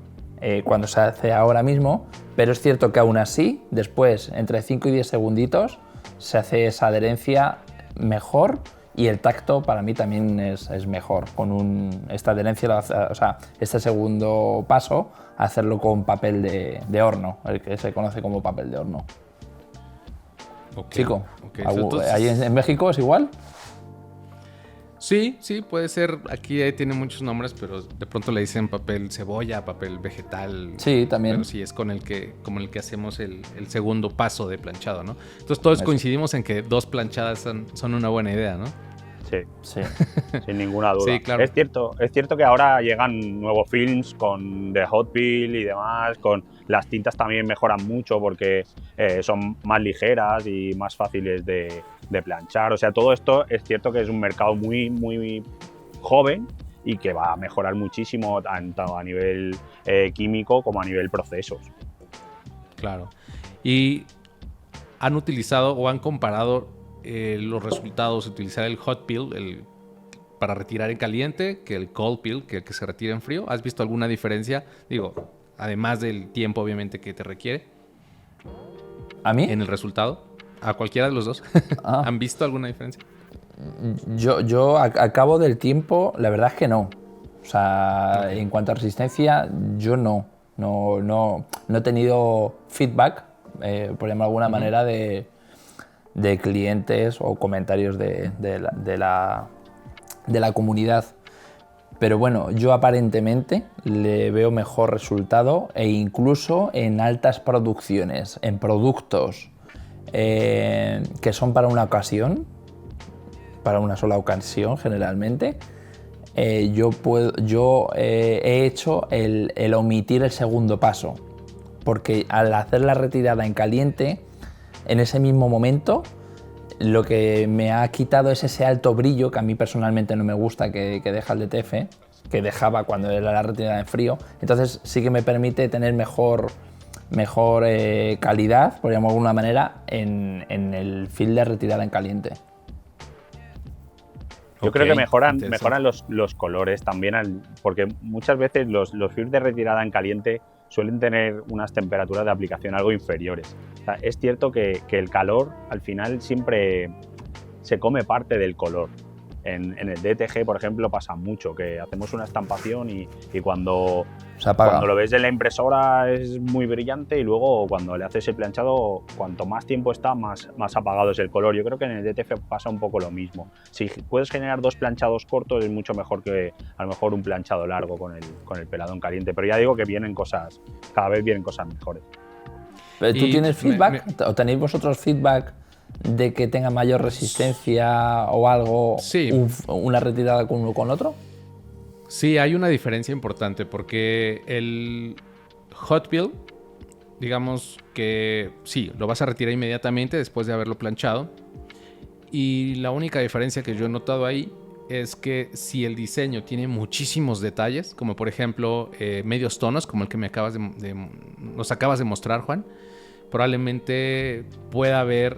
cuando se hace ahora mismo, pero es cierto que aún así, después, entre 5 y 10 segunditos, se hace esa adherencia mejor. Y el tacto para mí también es mejor, con esta adherencia, o sea, este segundo paso, hacerlo con papel de horno, el que se conoce como papel de horno. Chico, Entonces, ¿ahí en México es igual? Sí, puede ser. Aquí tiene muchos nombres, pero de pronto le dicen papel cebolla, papel vegetal. Sí, también. Pero sí, es como el que hacemos el segundo paso de planchado, ¿no? Entonces todos coincidimos en que 2 planchadas son una buena idea, ¿no? Sí. Sin ninguna duda. Sí, claro. Es cierto que ahora llegan nuevos films con The Hot Peel y demás, con las tintas también mejoran mucho porque son más ligeras y más fáciles de planchar. O sea, todo esto es cierto que es un mercado muy, muy joven y que va a mejorar muchísimo tanto a nivel químico como a nivel procesos. Claro. ¿Y han utilizado o han comparado los resultados, utilizar el hot peel para retirar en caliente que el cold peel, que se retira en frío? ¿Has visto alguna diferencia? Digo, además del tiempo obviamente que te requiere. ¿A mí? En el resultado. ¿A cualquiera de los dos? ¿Han visto alguna diferencia? Yo a cabo del tiempo, la verdad es que no. O sea, en cuanto a resistencia, yo no he tenido feedback, por llamarlo de alguna manera, de clientes o comentarios de la comunidad. Pero bueno, yo aparentemente le veo mejor resultado, e incluso en altas producciones, en productos que son para una ocasión, para una sola ocasión generalmente. Yo he hecho el omitir el segundo paso, porque al hacer la retirada en caliente, en ese mismo momento, lo que me ha quitado es ese alto brillo que a mí personalmente no me gusta que deja el DTF, que dejaba cuando era la retirada en frío. Entonces sí que me permite tener mejor calidad, por llamarlo de alguna manera, en el film de retirada en caliente. Yo creo que mejoran los colores también, porque muchas veces los films de retirada en caliente suelen tener unas temperaturas de aplicación algo inferiores. O sea, es cierto que el calor al final siempre se come parte del color. En el DTG, por ejemplo, pasa mucho, que hacemos una estampación y cuando lo ves en la impresora es muy brillante, y luego cuando le haces el planchado, cuanto más tiempo está, más apagado es el color. Yo creo que en el DTF pasa un poco lo mismo. Si puedes generar 2 planchados cortos, es mucho mejor que a lo mejor un planchado largo con el pelado en caliente. Pero ya digo que cada vez vienen cosas mejores. ¿Tú tienes feedback o tenéis vosotros feedback de que tenga mayor resistencia o algo, sí, una retirada con uno con otro? Sí, hay una diferencia importante, porque el hot peel, digamos que sí, lo vas a retirar inmediatamente después de haberlo planchado, y la única diferencia que yo he notado ahí es que si el diseño tiene muchísimos detalles, como por ejemplo medios tonos, como el que nos acabas de mostrar, Juan, probablemente pueda haber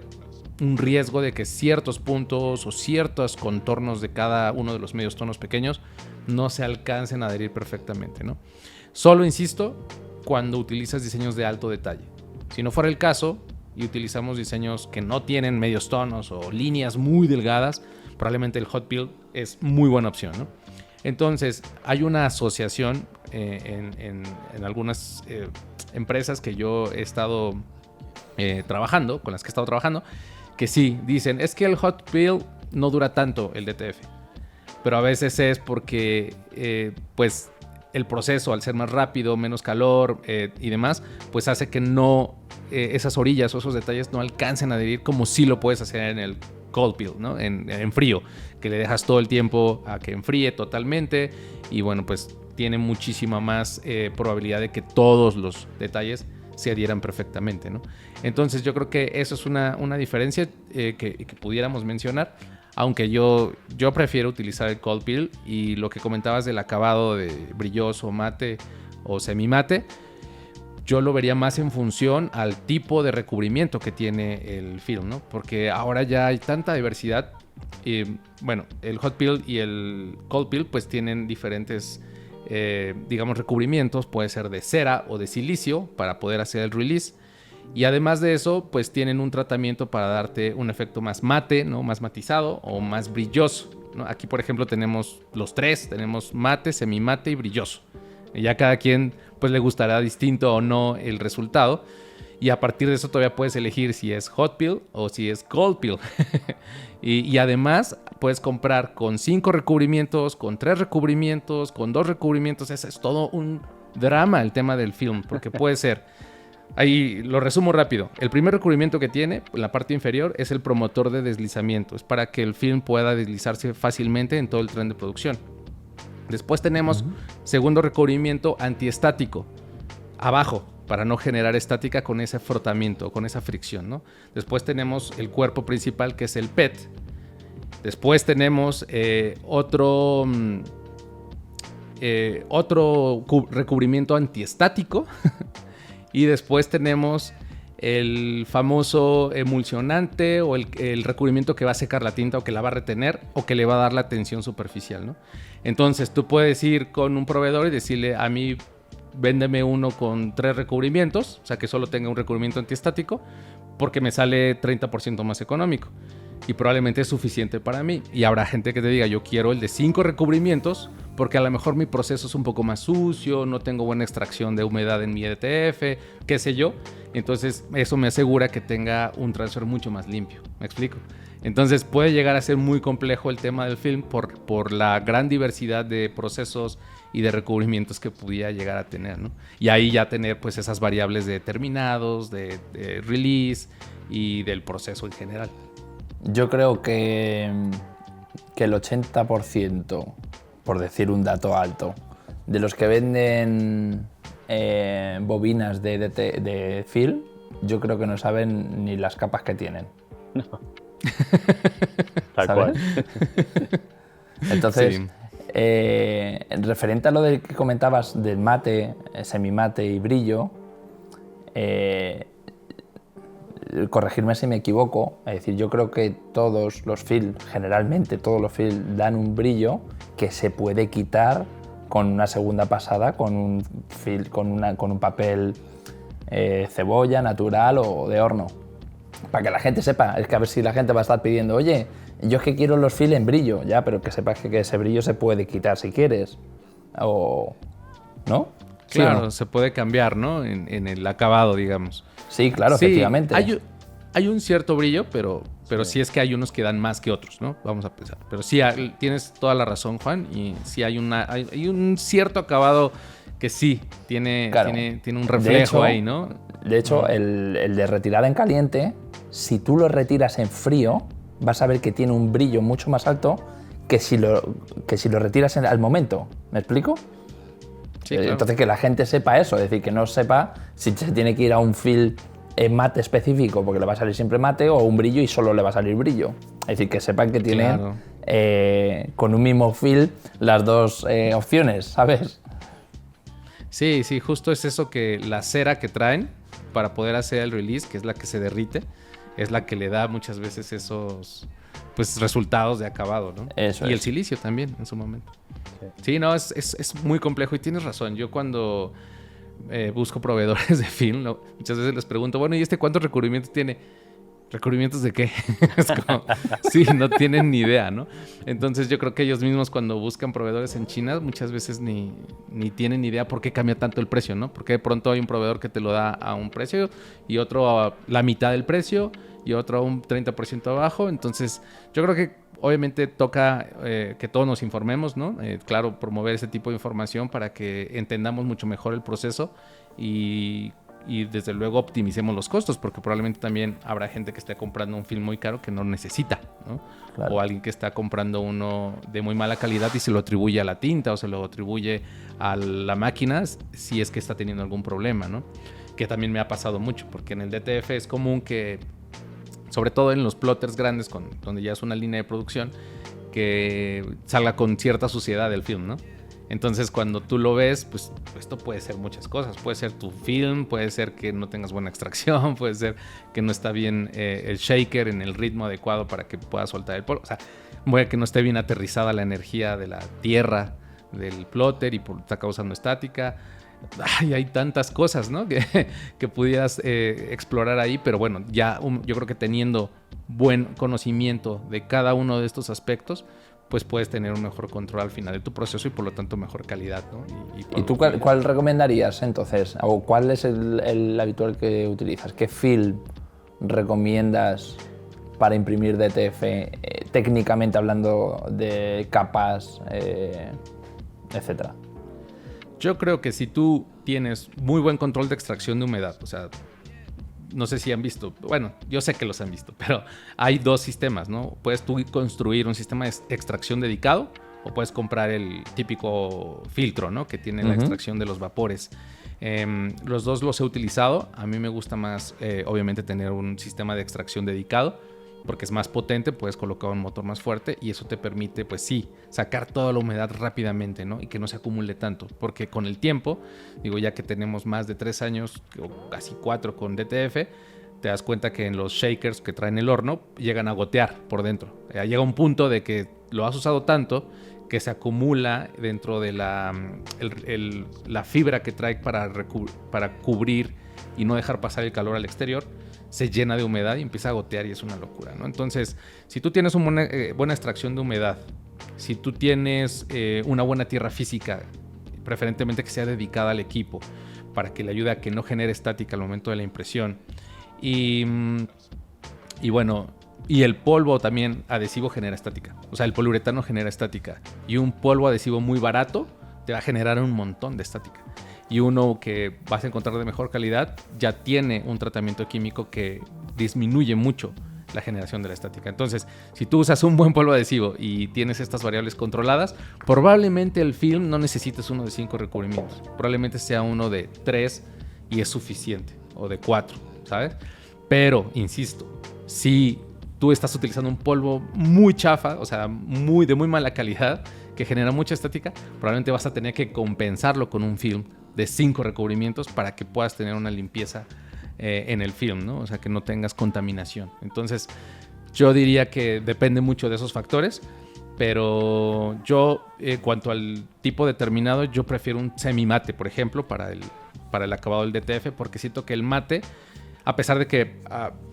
un riesgo de que ciertos puntos o ciertos contornos de cada uno de los medios tonos pequeños no se alcancen a adherir perfectamente, ¿no? Solo, insisto, cuando utilizas diseños de alto detalle. Si no fuera el caso y utilizamos diseños que no tienen medios tonos o líneas muy delgadas, probablemente el hot peel es muy buena opción, ¿no? Entonces, hay una asociación en algunas empresas que yo he estado trabajando, con las que he estado trabajando, que sí, dicen, es que el hot peel no dura tanto el DTF. Pero a veces es porque, pues, el proceso, al ser más rápido, menos calor y demás, pues hace que no esas orillas o esos detalles no alcancen a adherir como sí lo puedes hacer en el cold peel, ¿no? En frío, que le dejas todo el tiempo a que enfríe totalmente y bueno, pues tiene muchísima más probabilidad de que todos los detalles se adhieran perfectamente, ¿no? Entonces yo creo que eso es una diferencia que pudiéramos mencionar, aunque yo prefiero utilizar el cold peel. Y lo que comentabas del acabado de brilloso, mate o semimate, yo lo vería más en función al tipo de recubrimiento que tiene el film, ¿no? Porque ahora ya hay tanta diversidad. Bueno, el hot peel y el cold peel pues tienen diferentes digamos recubrimientos, puede ser de cera o de silicio para poder hacer el release, y además de eso pues tienen un tratamiento para darte un efecto más mate, ¿no? Más matizado o más brilloso, ¿no? Aquí por ejemplo tenemos los tres, tenemos mate, semimate y brilloso, y ya cada quien pues le gustará distinto o no el resultado, y a partir de eso todavía puedes elegir si es hot peel o si es cold peel. y además puedes comprar con 5 recubrimientos, con 3 recubrimientos, con 2 recubrimientos. Es todo un drama el tema del film, porque puede ser, ahí lo resumo rápido, el primer recubrimiento que tiene en la parte inferior es el promotor de deslizamiento, es para que el film pueda deslizarse fácilmente en todo el tren de producción. Después tenemos segundo recubrimiento antiestático, abajo, para no generar estática con ese frotamiento, con esa fricción, ¿no? Después tenemos el cuerpo principal, que es el PET. Después tenemos otro recubrimiento antiestático. Y después tenemos el famoso emulsionante o el recubrimiento que va a secar la tinta o que la va a retener o que le va a dar la tensión superficial, ¿no? Entonces tú puedes ir con un proveedor y decirle: a mí véndeme uno con 3 recubrimientos, o sea que solo tenga un recubrimiento antiestático, porque me sale 30% más económico y probablemente es suficiente para mí. Y habrá gente que te diga: yo quiero el de 5 recubrimientos porque a lo mejor mi proceso es un poco más sucio, no tengo buena extracción de humedad en mi EDTF, qué sé yo. Entonces eso me asegura que tenga un transfer mucho más limpio. ¿Me explico? Entonces puede llegar a ser muy complejo el tema del film por la gran diversidad de procesos y de recubrimientos que pudiera llegar a tener, ¿no? Y ahí ya tener pues esas variables de terminados, de release y del proceso en general. Yo creo que el 80%, por decir un dato alto, de los que venden bobinas de film, yo creo que no saben ni las capas que tienen. No. Tal cual. Entonces, Sí. Referente a lo de que comentabas del mate, semimate y brillo, corregirme si me equivoco, es decir, yo creo que todos los film, generalmente todos los film dan un brillo que se puede quitar con una segunda pasada, con un film, con un papel cebolla natural o de horno. Para que la gente sepa, es que a ver si la gente va a estar pidiendo: oye, yo es que quiero los film en brillo, ya, pero que sepas que ese brillo se puede quitar si quieres, o ¿no? ¿Sí Claro, o no? se puede cambiar, ¿no? En el acabado, digamos. Sí, claro, Sí, efectivamente. hay un cierto brillo, pero sí es que hay unos que dan más que otros, ¿no? Vamos a pensar. Pero sí, tienes toda la razón, Juan, y sí hay un cierto acabado que sí tiene, Claro. tiene un reflejo ahí, ¿no? De hecho, el de retirada en caliente, si tú lo retiras en frío, vas a ver que tiene un brillo mucho más alto que si lo retiras al momento. ¿Me explico? Sí, claro. Entonces, que la gente sepa eso, es decir, que no sepa si se tiene que ir a un film mate específico porque le va a salir siempre mate, o un brillo y solo le va a salir brillo. Es decir, que sepan que tienen Claro. con un mismo film las dos opciones, ¿sabes? Sí, justo es eso, que la cera que traen para poder hacer el release, que es la que se derrite, es la que le da muchas veces esos pues resultados de acabado, ¿no? Eso y el es. silicio también en su momento. Sí, no, es muy complejo y tienes razón. Yo cuando busco proveedores de film, ¿no? Muchas veces les pregunto: bueno, ¿y este cuántos recubrimientos tiene? ¿Recubrimientos de qué? Es como, sí, no tienen ni idea, ¿no? Entonces yo creo que ellos mismos, cuando buscan proveedores en China, muchas veces ni tienen ni idea por qué cambia tanto el precio, ¿no? Porque de pronto hay un proveedor que te lo da a un precio y otro a la mitad del precio y otro a un 30% abajo. Entonces yo creo que obviamente toca que todos nos informemos, ¿no? Claro, promover ese tipo de información para que entendamos mucho mejor el proceso y desde luego optimicemos los costos, porque probablemente también habrá gente que esté comprando un film muy caro que no necesita, ¿no? Claro. O alguien que está comprando uno de muy mala calidad y se lo atribuye a la tinta o se lo atribuye a la máquina si es que está teniendo algún problema, ¿no? Que también me ha pasado mucho, porque en el DTF es común que, sobre todo en los plotters grandes, donde ya es una línea de producción, que salga con cierta suciedad del film, ¿no? Entonces, cuando tú lo ves, pues esto puede ser muchas cosas. Puede ser tu film, puede ser que no tengas buena extracción, puede ser que no está bien el shaker en el ritmo adecuado para que pueda soltar el polvo. O sea, puede que no esté bien aterrizada la energía de la tierra del plotter y está causando estática. Ay, hay tantas cosas, ¿no? que pudieras explorar ahí, pero bueno, ya yo creo que teniendo buen conocimiento de cada uno de estos aspectos, pues puedes tener un mejor control al final de tu proceso y por lo tanto mejor calidad, ¿no? ¿Y tú cuál recomendarías entonces? ¿O cuál es el habitual que utilizas? ¿Qué film recomiendas para imprimir DTF, técnicamente hablando de capas, etcétera? Yo creo que si tú tienes muy buen control de extracción de humedad, o sea, no sé si han visto, bueno, yo sé que los han visto, pero hay dos sistemas, ¿no? Puedes tú construir un sistema de extracción dedicado o puedes comprar el típico filtro, ¿no? Que tiene la extracción de los vapores. Los dos los he utilizado. A mí me gusta más, obviamente, tener un sistema de extracción dedicado porque es más potente, puedes colocar un motor más fuerte y eso te permite, pues sí, sacar toda la humedad rápidamente, ¿no? Y que no se acumule tanto, porque con el tiempo, digo, ya que tenemos más de 3 años, o casi 4 con DTF, te das cuenta que en los shakers que traen el horno llegan a gotear por dentro. Llega un punto de que lo has usado tanto que se acumula dentro de la fibra que trae para cubrir y no dejar pasar el calor al exterior, se llena de humedad y empieza a gotear y es una locura, ¿no? Entonces, si tú tienes una buena extracción de humedad, si tú tienes una buena tierra física, preferentemente que sea dedicada al equipo, para que le ayude a que no genere estática al momento de la impresión, y bueno, y el polvo también adhesivo genera estática, o sea, el poliuretano genera estática, y un polvo adhesivo muy barato te va a generar un montón de estática. Y uno que vas a encontrar de mejor calidad ya tiene un tratamiento químico que disminuye mucho la generación de la estática. Entonces, si tú usas un buen polvo adhesivo y tienes estas variables controladas, probablemente el film no necesites uno de 5 recubrimientos. Probablemente sea uno de 3 y es suficiente, o de 4, ¿sabes? Pero, insisto, si tú estás utilizando un polvo muy chafa, o sea, de muy mala calidad, que genera mucha estática, probablemente vas a tener que compensarlo con un film de 5 recubrimientos para que puedas tener una limpieza en el film, ¿no? O sea, que no tengas contaminación. Entonces, yo diría que depende mucho de esos factores, pero yo, cuanto al tipo determinado, yo prefiero un semimate, por ejemplo, para el acabado del DTF, porque siento que el mate, a pesar de que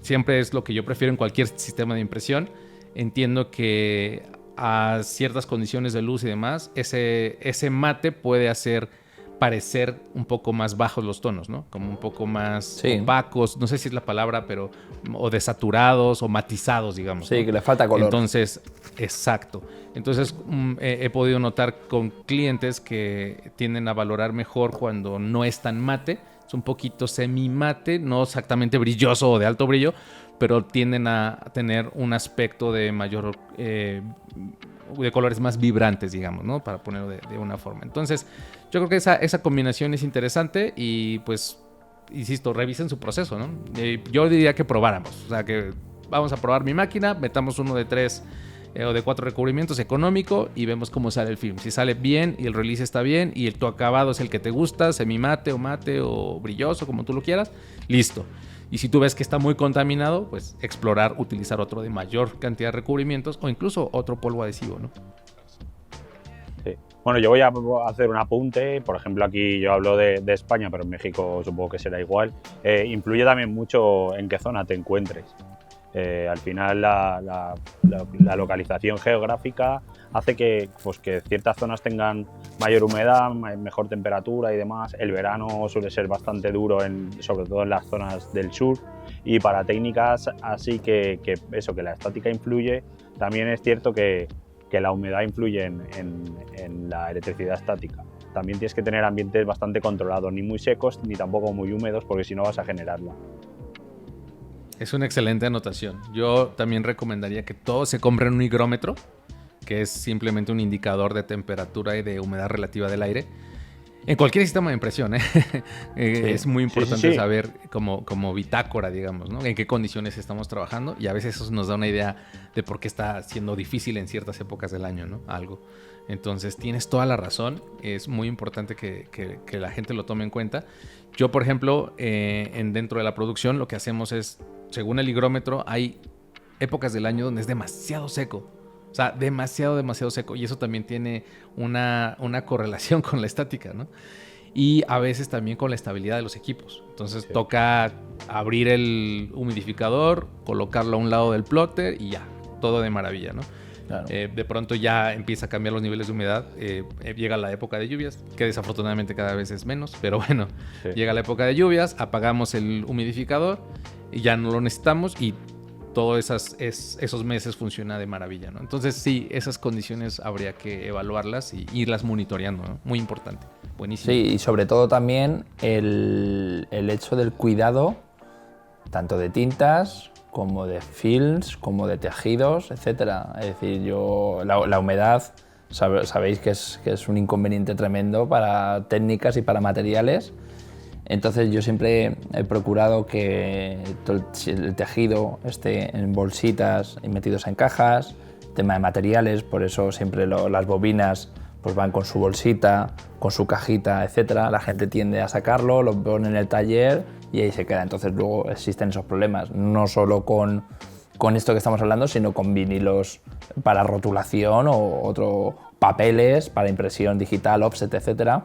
siempre es lo que yo prefiero en cualquier sistema de impresión, entiendo que a ciertas condiciones de luz y demás, ese mate puede hacer parecer un poco más bajos los tonos, ¿no? Como un poco más opacos, no sé si es la palabra, pero o desaturados o matizados, digamos. Sí, ¿no? Que le falta color. Entonces, exacto. Entonces, he podido notar con clientes que tienden a valorar mejor cuando no es tan mate, es un poquito semi-mate, no exactamente brilloso o de alto brillo, pero tienden a tener un aspecto de mayor... de colores más vibrantes, digamos, ¿no? Para ponerlo de una forma. Entonces, yo creo que esa combinación es interesante y, pues, insisto, revisen su proceso, ¿no? Yo diría que probáramos. O sea, que vamos a probar mi máquina, metamos uno de 3 o de 4 recubrimientos económico y vemos cómo sale el film. Si sale bien y el release está bien y tu acabado es el que te gusta, semimate o brilloso, como tú lo quieras, listo. Y si tú ves que está muy contaminado, pues explorar, utilizar otro de mayor cantidad de recubrimientos o incluso otro polvo adhesivo, ¿no? Sí. Bueno, yo voy a hacer un apunte. Por ejemplo, aquí yo hablo de España, pero en México supongo que será igual. Influye también mucho en qué zona te encuentres. Al final la localización geográfica hace que ciertas zonas tengan mayor humedad, mejor temperatura y demás. El verano suele ser bastante duro, sobre todo en las zonas del sur. Y para técnicas así que la estática influye, También es cierto que la humedad influye en la electricidad estática. También tienes que tener ambientes bastante controlados, ni muy secos ni tampoco muy húmedos, porque si no vas a generarla. Es una excelente anotación. Yo también recomendaría que todos se compren un higrómetro, que es simplemente un indicador de temperatura y de humedad relativa del aire. En cualquier sistema de impresión, es muy importante saber como bitácora, digamos, ¿no? En qué condiciones estamos trabajando, y a veces eso nos da una idea de por qué está siendo difícil en ciertas épocas del año, ¿no? Algo. Entonces tienes toda la razón, es muy importante que la gente lo tome en cuenta. Yo, por ejemplo, dentro de la producción lo que hacemos es, según el higrómetro, hay épocas del año donde es demasiado seco. O sea, demasiado seco. Y eso también tiene una correlación con la estática, ¿no? Y a veces también con la estabilidad de los equipos. Entonces toca abrir el humidificador, colocarlo a un lado del plotter y ya, todo de maravilla, ¿no? Claro. De pronto ya empieza a cambiar los niveles de humedad. Llega la época de lluvias, que desafortunadamente cada vez es menos, pero bueno, llega la época de lluvias, apagamos el humidificador y ya no lo necesitamos y todos esos meses funciona de maravilla, ¿no? Entonces sí, esas condiciones habría que evaluarlas y irlas monitoreando, ¿no? Muy importante, buenísimo. Sí, y sobre todo también el hecho del cuidado tanto de tintas como de films, como de tejidos, etcétera. Es decir, la humedad sabéis que es un inconveniente tremendo para técnicas y para materiales. Entonces yo siempre he procurado que el tejido esté en bolsitas y metidos en cajas, tema de materiales, por eso siempre las bobinas pues van con su bolsita, con su cajita, etcétera. La gente tiende a sacarlo, lo pone en el taller y ahí se queda. Entonces luego existen esos problemas, no solo con esto que estamos hablando, sino con vinilos para rotulación o otros papeles para impresión digital, offset, etcétera.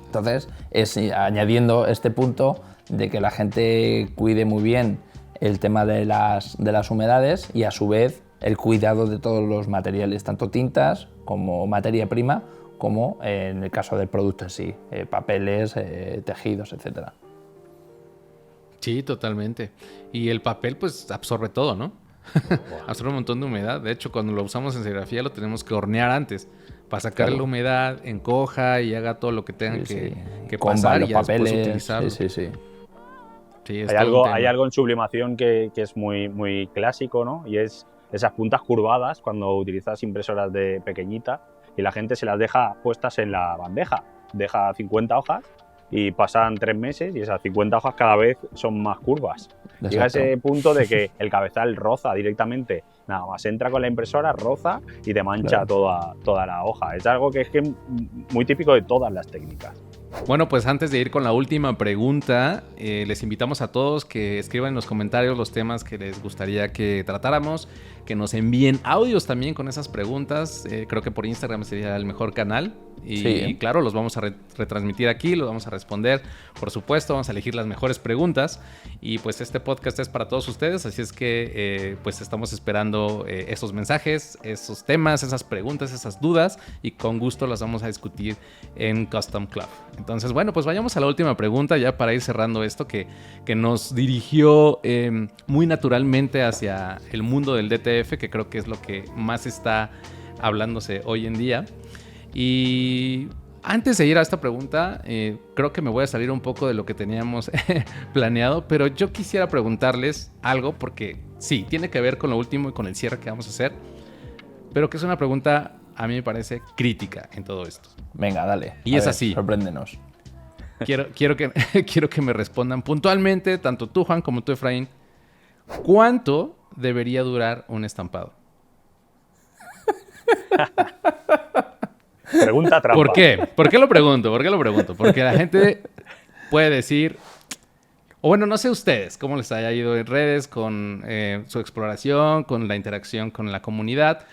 Entonces, es añadiendo este punto de que la gente cuide muy bien el tema de las humedades y a su vez el cuidado de todos los materiales, tanto tintas como materia prima, como en el caso del producto en sí, papeles, tejidos, etc. Sí, totalmente. Y el papel pues absorbe todo, ¿no? Absorbe un montón de humedad. De hecho, cuando lo usamos en serigrafía lo tenemos que hornear antes para sacar la humedad, encoja y haga todo lo que tengan que pasar y ya después utilizarlo. Sí. Hay algo en sublimación que es muy, muy clásico, ¿no? Y es esas puntas curvadas cuando utilizas impresoras de pequeñitas y la gente se las deja puestas en la bandeja. Deja 50 hojas y pasan 3 meses y esas 50 hojas cada vez son más curvas. Exacto. Llega a ese punto de que el cabezal roza directamente, nada más entra con la impresora, roza y te mancha toda la hoja. Es algo que es muy típico de todas las técnicas. Bueno, pues antes de ir con la última pregunta, les invitamos a todos que escriban en los comentarios los temas que les gustaría que tratáramos, que nos envíen audios también con esas preguntas. Creo que por Instagram sería el mejor canal. Y claro, los vamos a retransmitir aquí, los vamos a responder, por supuesto, vamos a elegir las mejores preguntas. Y pues este podcast es para todos ustedes, así es que pues estamos esperando esos mensajes, esos temas, esas preguntas, esas dudas, y con gusto las vamos a discutir en Custom Club. Entonces, bueno, pues vayamos a la última pregunta ya para ir cerrando esto que nos dirigió muy naturalmente hacia el mundo del DTF, que creo que es lo que más está hablándose hoy en día. Y antes de ir a esta pregunta, creo que me voy a salir un poco de lo que teníamos planeado, pero yo quisiera preguntarles algo porque sí, tiene que ver con lo último y con el cierre que vamos a hacer, pero que es una pregunta, a mí me parece, crítica en todo esto. Venga, dale. Y es así. Sorpréndenos. Quiero que me respondan puntualmente, tanto tú, Juan, como tú, Efraín, ¿cuánto debería durar un estampado? Pregunta trampa. ¿Por qué? ¿Por qué lo pregunto? Porque la gente puede decir, o bueno, no sé ustedes cómo les haya ido en redes con su exploración, con la interacción con la comunidad,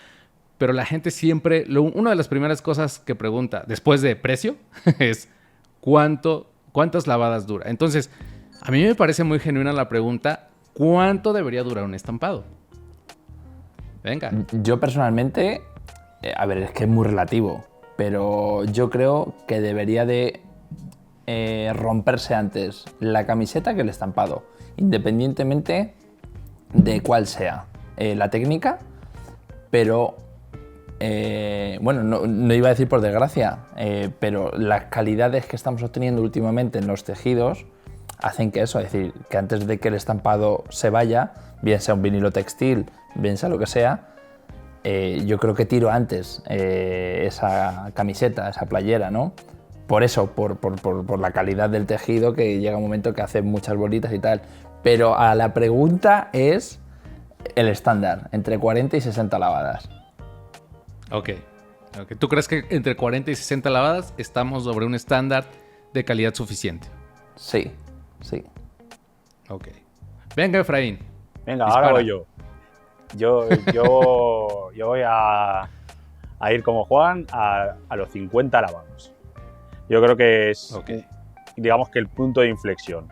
pero la gente siempre, una de las primeras cosas que pregunta después de precio es ¿cuántas lavadas dura? Entonces, a mí me parece muy genuina la pregunta, ¿cuánto debería durar un estampado? Venga. Yo personalmente, a ver, es que es muy relativo, pero yo creo que debería de romperse antes la camiseta que el estampado, independientemente de cuál sea la técnica. pero bueno, no iba a decir por desgracia, pero las calidades que estamos obteniendo últimamente en los tejidos hacen que eso, es decir, que antes de que el estampado se vaya, bien sea un vinilo textil, bien sea lo que sea, yo creo que tiro antes esa camiseta, esa playera, ¿no? Por eso, por la calidad del tejido, que llega un momento que hace muchas bolitas y tal. Pero a la pregunta es el estándar, entre 40 y 60 lavadas. Ok. ¿Tú crees que entre 40 y 60 lavadas estamos sobre un estándar de calidad suficiente? Sí. Ok. Venga, Efraín. Venga, dispara. ahora voy yo. Yo voy a ir como Juan a los 50 lavados. Yo creo que es, digamos, que el punto de inflexión.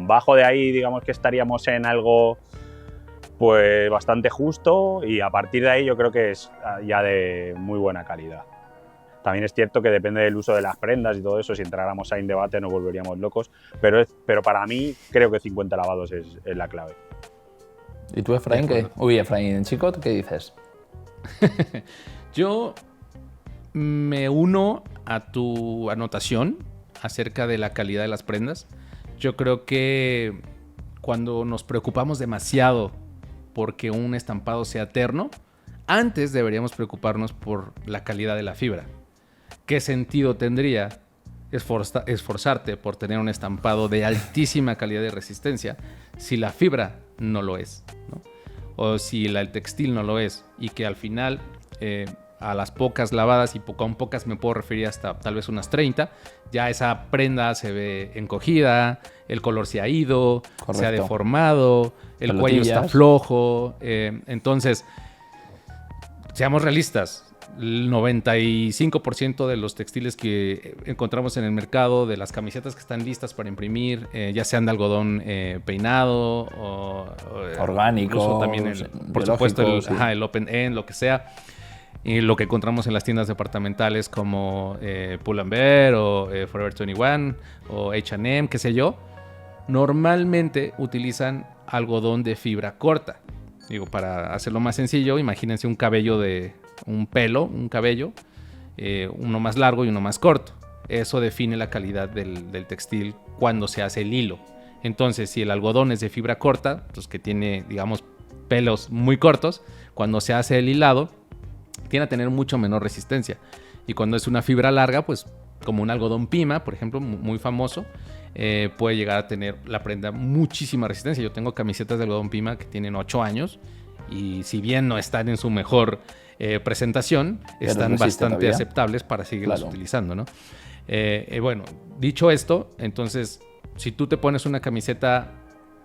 Bajo de ahí, digamos que estaríamos en algo pues bastante justo, y a partir de ahí yo creo que es ya de muy buena calidad. También es cierto que depende del uso de las prendas y todo eso. Si entráramos ahí en debate nos volveríamos locos, pero para mí creo que 50 lavados es la clave. ¿Y tú, Efraín, qué? Uy, Efraín, chico, ¿qué dices? Yo me uno a tu anotación acerca de la calidad de las prendas. Yo creo que cuando nos preocupamos demasiado porque un estampado sea eterno, antes deberíamos preocuparnos por la calidad de la fibra. ¿Qué sentido tendría esforzarte por tener un estampado de altísima calidad de resistencia si la fibra no lo es, ¿no? O si el textil no lo es, y que al final a las pocas lavadas, y con pocas me puedo referir hasta tal vez unas 30, ya esa prenda se ve encogida, el color se ha ido, correcto, se ha deformado, el cuello está flojo. Entonces, seamos realistas, el 95% de los textiles que encontramos en el mercado, de las camisetas que están listas para imprimir, ya sean de algodón peinado o orgánico, incluso también por supuesto el open end, lo que sea, y lo que encontramos en las tiendas departamentales como Pull&Bear o Forever 21 o H&M, qué sé yo, normalmente utilizan algodón de fibra corta. Digo, para hacerlo más sencillo, imagínense un cabello un cabello, uno más largo y uno más corto. Eso define la calidad del textil cuando se hace el hilo. Entonces, si el algodón es de fibra corta, pues que tiene, digamos, pelos muy cortos, cuando se hace el hilado, tiende a tener mucho menor resistencia. Y cuando es una fibra larga, pues como un algodón Pima, por ejemplo, muy famoso, puede llegar a tener la prenda muchísima resistencia. Yo tengo camisetas de algodón Pima que tienen 8 años y si bien no están en su mejor presentación, están bastante aceptables para seguirlas utilizando, ¿no? Bueno, dicho esto, entonces, si tú te pones una camiseta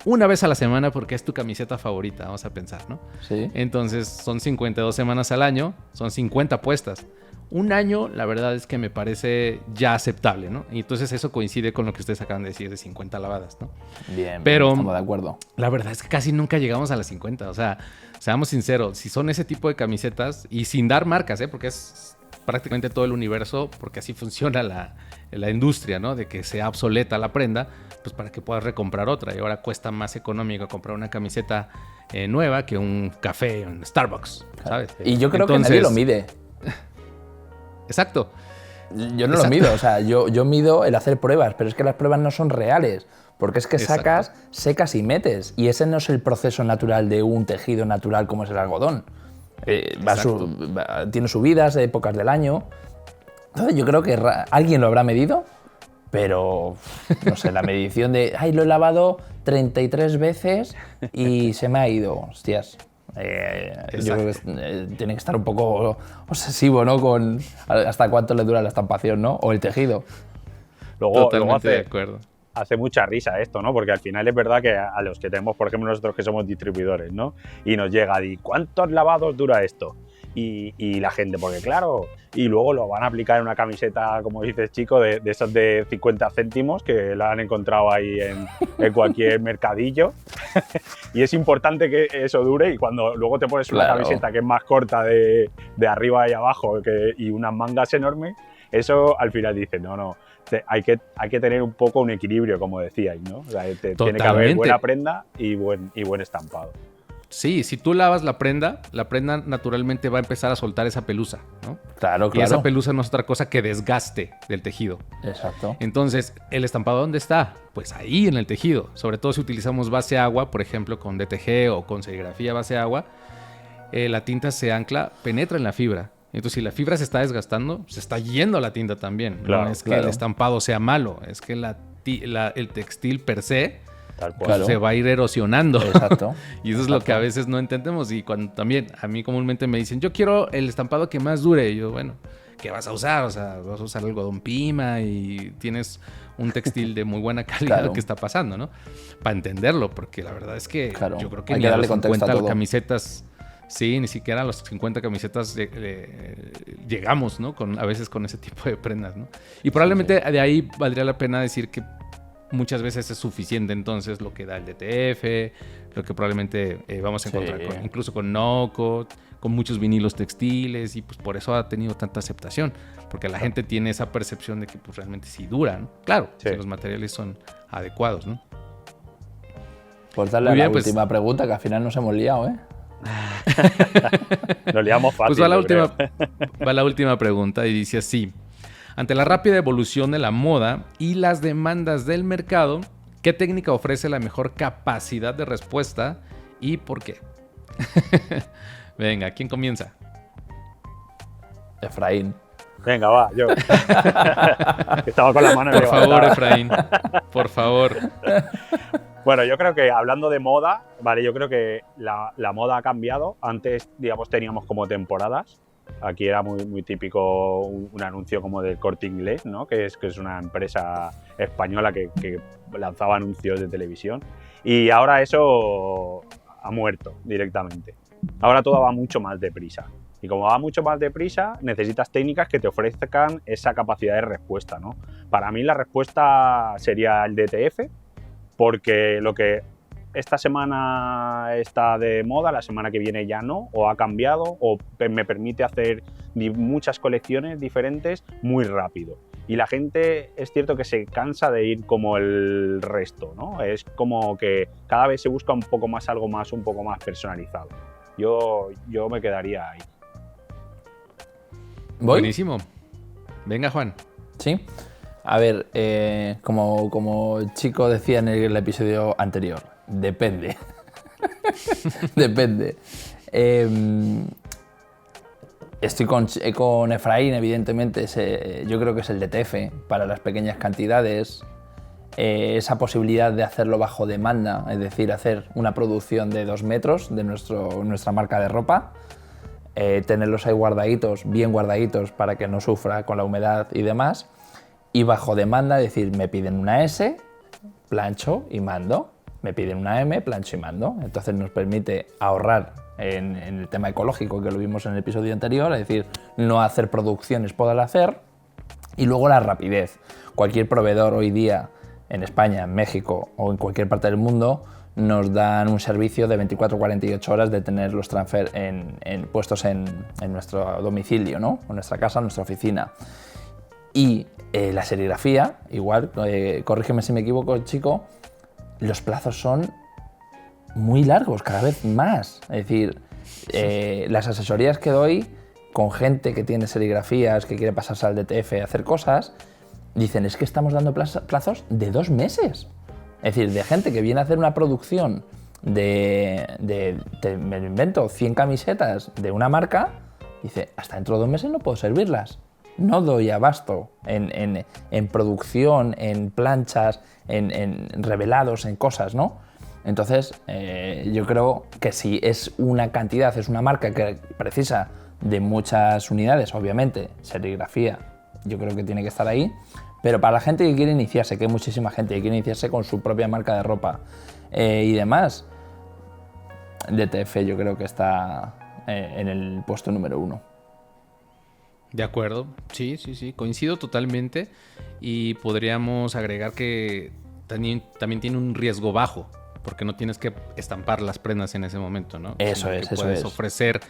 una vez a la semana porque es tu camiseta favorita, vamos a pensar, ¿no? Sí. Entonces, son 52 semanas al año, son 50 puestas. Un año, la verdad es que me parece ya aceptable, ¿no? Y entonces eso coincide con lo que ustedes acaban de decir de 50 lavadas, ¿no? Bien, pero estamos de acuerdo. La verdad es que casi nunca llegamos a las 50. O sea, seamos sinceros, si son ese tipo de camisetas, y sin dar marcas, porque es prácticamente todo el universo, porque así funciona la industria, ¿no? De que sea obsoleta la prenda, pues para que puedas recomprar otra. Y ahora cuesta más económico comprar una camiseta nueva que un café en Starbucks, ¿sabes? Y yo creo que nadie lo mide. Exacto. Yo no lo mido, o sea, yo mido el hacer pruebas, pero es que las pruebas no son reales, porque es que sacas, secas y metes, y ese no es el proceso natural de un tejido natural como es el algodón. Tiene subidas de épocas del año. Entonces yo creo que alguien lo habrá medido, pero no sé, la medición de, lo he lavado 33 veces y se me ha ido, hostias. Yo creo que tiene que estar un poco obsesivo, ¿no? Con hasta cuánto le dura la estampación, ¿no? O el tejido. Luego hace mucha risa esto, ¿no? Porque al final es verdad que a los que tenemos, por ejemplo, nosotros que somos distribuidores, ¿no? Y nos llega y ¿cuántos lavados dura esto? Y la gente, porque claro, y luego lo van a aplicar en una camiseta, como dices, chico, de esas de 50 céntimos que la han encontrado ahí en cualquier mercadillo. Y es importante que eso dure, y cuando luego te pones una camiseta que es más corta de arriba y abajo y unas mangas enormes, eso al final dice, no, hay que tener un poco un equilibrio, como decíais, ¿no? O sea, tiene que haber buena prenda y buen estampado. Sí, si tú lavas la prenda naturalmente va a empezar a soltar esa pelusa, ¿no? Claro. Y esa pelusa no es otra cosa que desgaste del tejido. Exacto. Entonces, ¿el estampado dónde está? Pues ahí en el tejido. Sobre todo si utilizamos base agua, por ejemplo, con DTG o con serigrafía base agua, la tinta se ancla, penetra en la fibra. Entonces, si la fibra se está desgastando, se está yendo la tinta también. Claro, no es que el estampado sea malo, es que el textil per se Tal cual. se va a ir erosionando. Exacto. Y eso es lo que a veces no entendemos. Y cuando también a mí comúnmente me dicen, yo quiero el estampado que más dure. Y yo, bueno, ¿qué vas a usar? O sea, vas a usar algodón pima y tienes un textil de muy buena calidad. Claro. ¿Qué está pasando, no? Para entenderlo, porque la verdad es que Claro. yo creo que Hay ni que a darle los contexto 50 a todo. camisetas... Sí, ni siquiera a los 50 camisetas llegamos, ¿no? A veces con ese tipo de prendas, ¿no? Y probablemente de ahí valdría la pena decir que muchas veces es suficiente entonces lo que da el DTF, lo que probablemente vamos a encontrar incluso con no-coat, con muchos vinilos textiles, y pues por eso ha tenido tanta aceptación, porque la gente tiene esa percepción de que pues realmente sí duran, claro, si los materiales son adecuados, ¿no? Pues darle Muy a bien, la pues. última pregunta, que al final nos hemos liado, ¿eh? Nos liamos fácil. Pues va la última pregunta y dice así: ante la rápida evolución de la moda y las demandas del mercado, ¿qué técnica ofrece la mejor capacidad de respuesta y por qué? Venga, ¿quién comienza? Efraín. Venga, va, yo. Estaba con la mano Por levantada. favor, Efraín, por favor. Bueno, yo creo que hablando de moda, vale, yo creo que la moda ha cambiado. Antes, digamos, teníamos como temporadas. Aquí era muy típico un anuncio como del Corte Inglés, ¿no? Que es una empresa española que lanzaba anuncios de televisión. Y ahora eso ha muerto directamente. Ahora todo va mucho más deprisa. Y como va mucho más deprisa, necesitas técnicas que te ofrezcan esa capacidad de respuesta, ¿no? Para mí la respuesta sería el DTF, porque lo que esta semana está de moda, la semana que viene ya no, o ha cambiado, o me permite hacer muchas colecciones diferentes muy rápido. Y la gente es cierto que se cansa de ir como el resto, ¿no? Es como que cada vez se busca un poco más algo más, un poco más personalizado. Yo me quedaría ahí. ¿Voy? Buenísimo. Venga, Juan. Sí. A ver, como el chico decía en el episodio anterior, depende. Depende. Estoy con Efraín, evidentemente. Yo creo que es el DTF para las pequeñas cantidades. Esa posibilidad de hacerlo bajo demanda, es decir, hacer una producción de 2 metros de nuestra marca de ropa, tenerlos ahí guardaditos, bien guardaditos para que no sufra con la humedad y demás. Y bajo demanda, es decir, me piden una S, plancho y mando. Me piden una M, plancho y mando. Entonces nos permite ahorrar en el tema ecológico, que lo vimos en el episodio anterior, es decir, no hacer producciones, poder hacer. Y luego la rapidez. Cualquier proveedor hoy día en España, en México o en cualquier parte del mundo nos dan un servicio de 24-48 horas de tener los transfer puestos en nuestro domicilio, ¿no? En nuestra casa, en nuestra oficina. Y la serigrafía, igual, corrígeme si me equivoco, chico, los plazos son muy largos, cada vez más. Es decir, las asesorías que doy con gente que tiene serigrafías, que quiere pasarse al DTF a hacer cosas, dicen, es que estamos dando plazos de 2 meses. Es decir, de gente que viene a hacer una producción me lo invento, 100 camisetas de una marca, dice, hasta dentro de 2 meses no puedo servirlas. No doy abasto en producción, en planchas, en revelados, en cosas, ¿no? Entonces, yo creo que si es una cantidad, es una marca que precisa de muchas unidades, obviamente, serigrafía, yo creo que tiene que estar ahí, pero para la gente que quiere iniciarse, que hay muchísima gente que quiere iniciarse con su propia marca de ropa y demás, DTF yo creo que está en el puesto número 1. De acuerdo, sí, coincido totalmente, y podríamos agregar que también tiene un riesgo bajo, porque no tienes que estampar las prendas en ese momento, ¿no? Eso es. Puedes ofrecer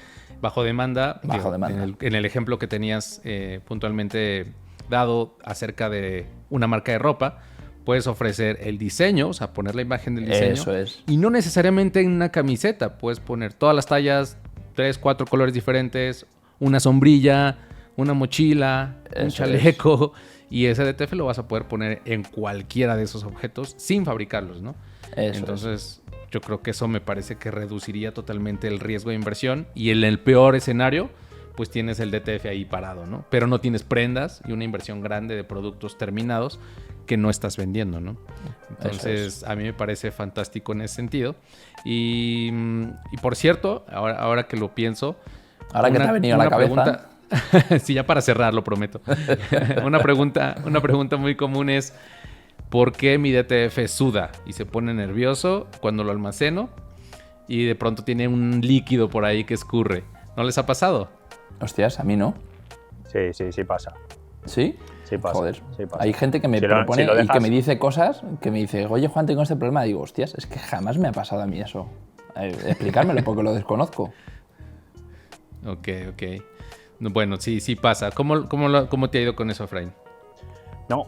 bajo demanda. Bajo demanda. En el ejemplo que tenías puntualmente dado acerca de una marca de ropa, puedes ofrecer el diseño, o sea, poner la imagen del diseño. Eso es. Y no necesariamente en una camiseta. Puedes poner todas las tallas, 3, 4 colores diferentes, una sombrilla, una mochila, un chaleco. Y ese DTF lo vas a poder poner en cualquiera de esos objetos sin fabricarlos, ¿no? Entonces, yo creo que eso me parece que reduciría totalmente el riesgo de inversión. Y en el peor escenario, pues tienes el DTF ahí parado, ¿no? Pero no tienes prendas y una inversión grande de productos terminados que no estás vendiendo, ¿no? Entonces, a mí me parece fantástico en ese sentido. Y por cierto, ahora que lo pienso... Ahora que te ha venido a la cabeza... Sí, ya para cerrar, lo prometo. Una pregunta muy común es: ¿por qué mi DTF suda y se pone nervioso cuando lo almaceno y de pronto tiene un líquido por ahí que escurre? ¿No les ha pasado? Hostias, a mí no. Sí pasa. ¿Sí? Sí pasa. Joder. Sí pasa. Hay gente que me propone y que me dice cosas, que me dice, oye Juan, tengo este problema. Y digo, hostias, es que jamás me ha pasado a mí eso. Explicármelo porque lo desconozco. Ok. Bueno, sí pasa. ¿Cómo te ha ido con eso, Efraín? No,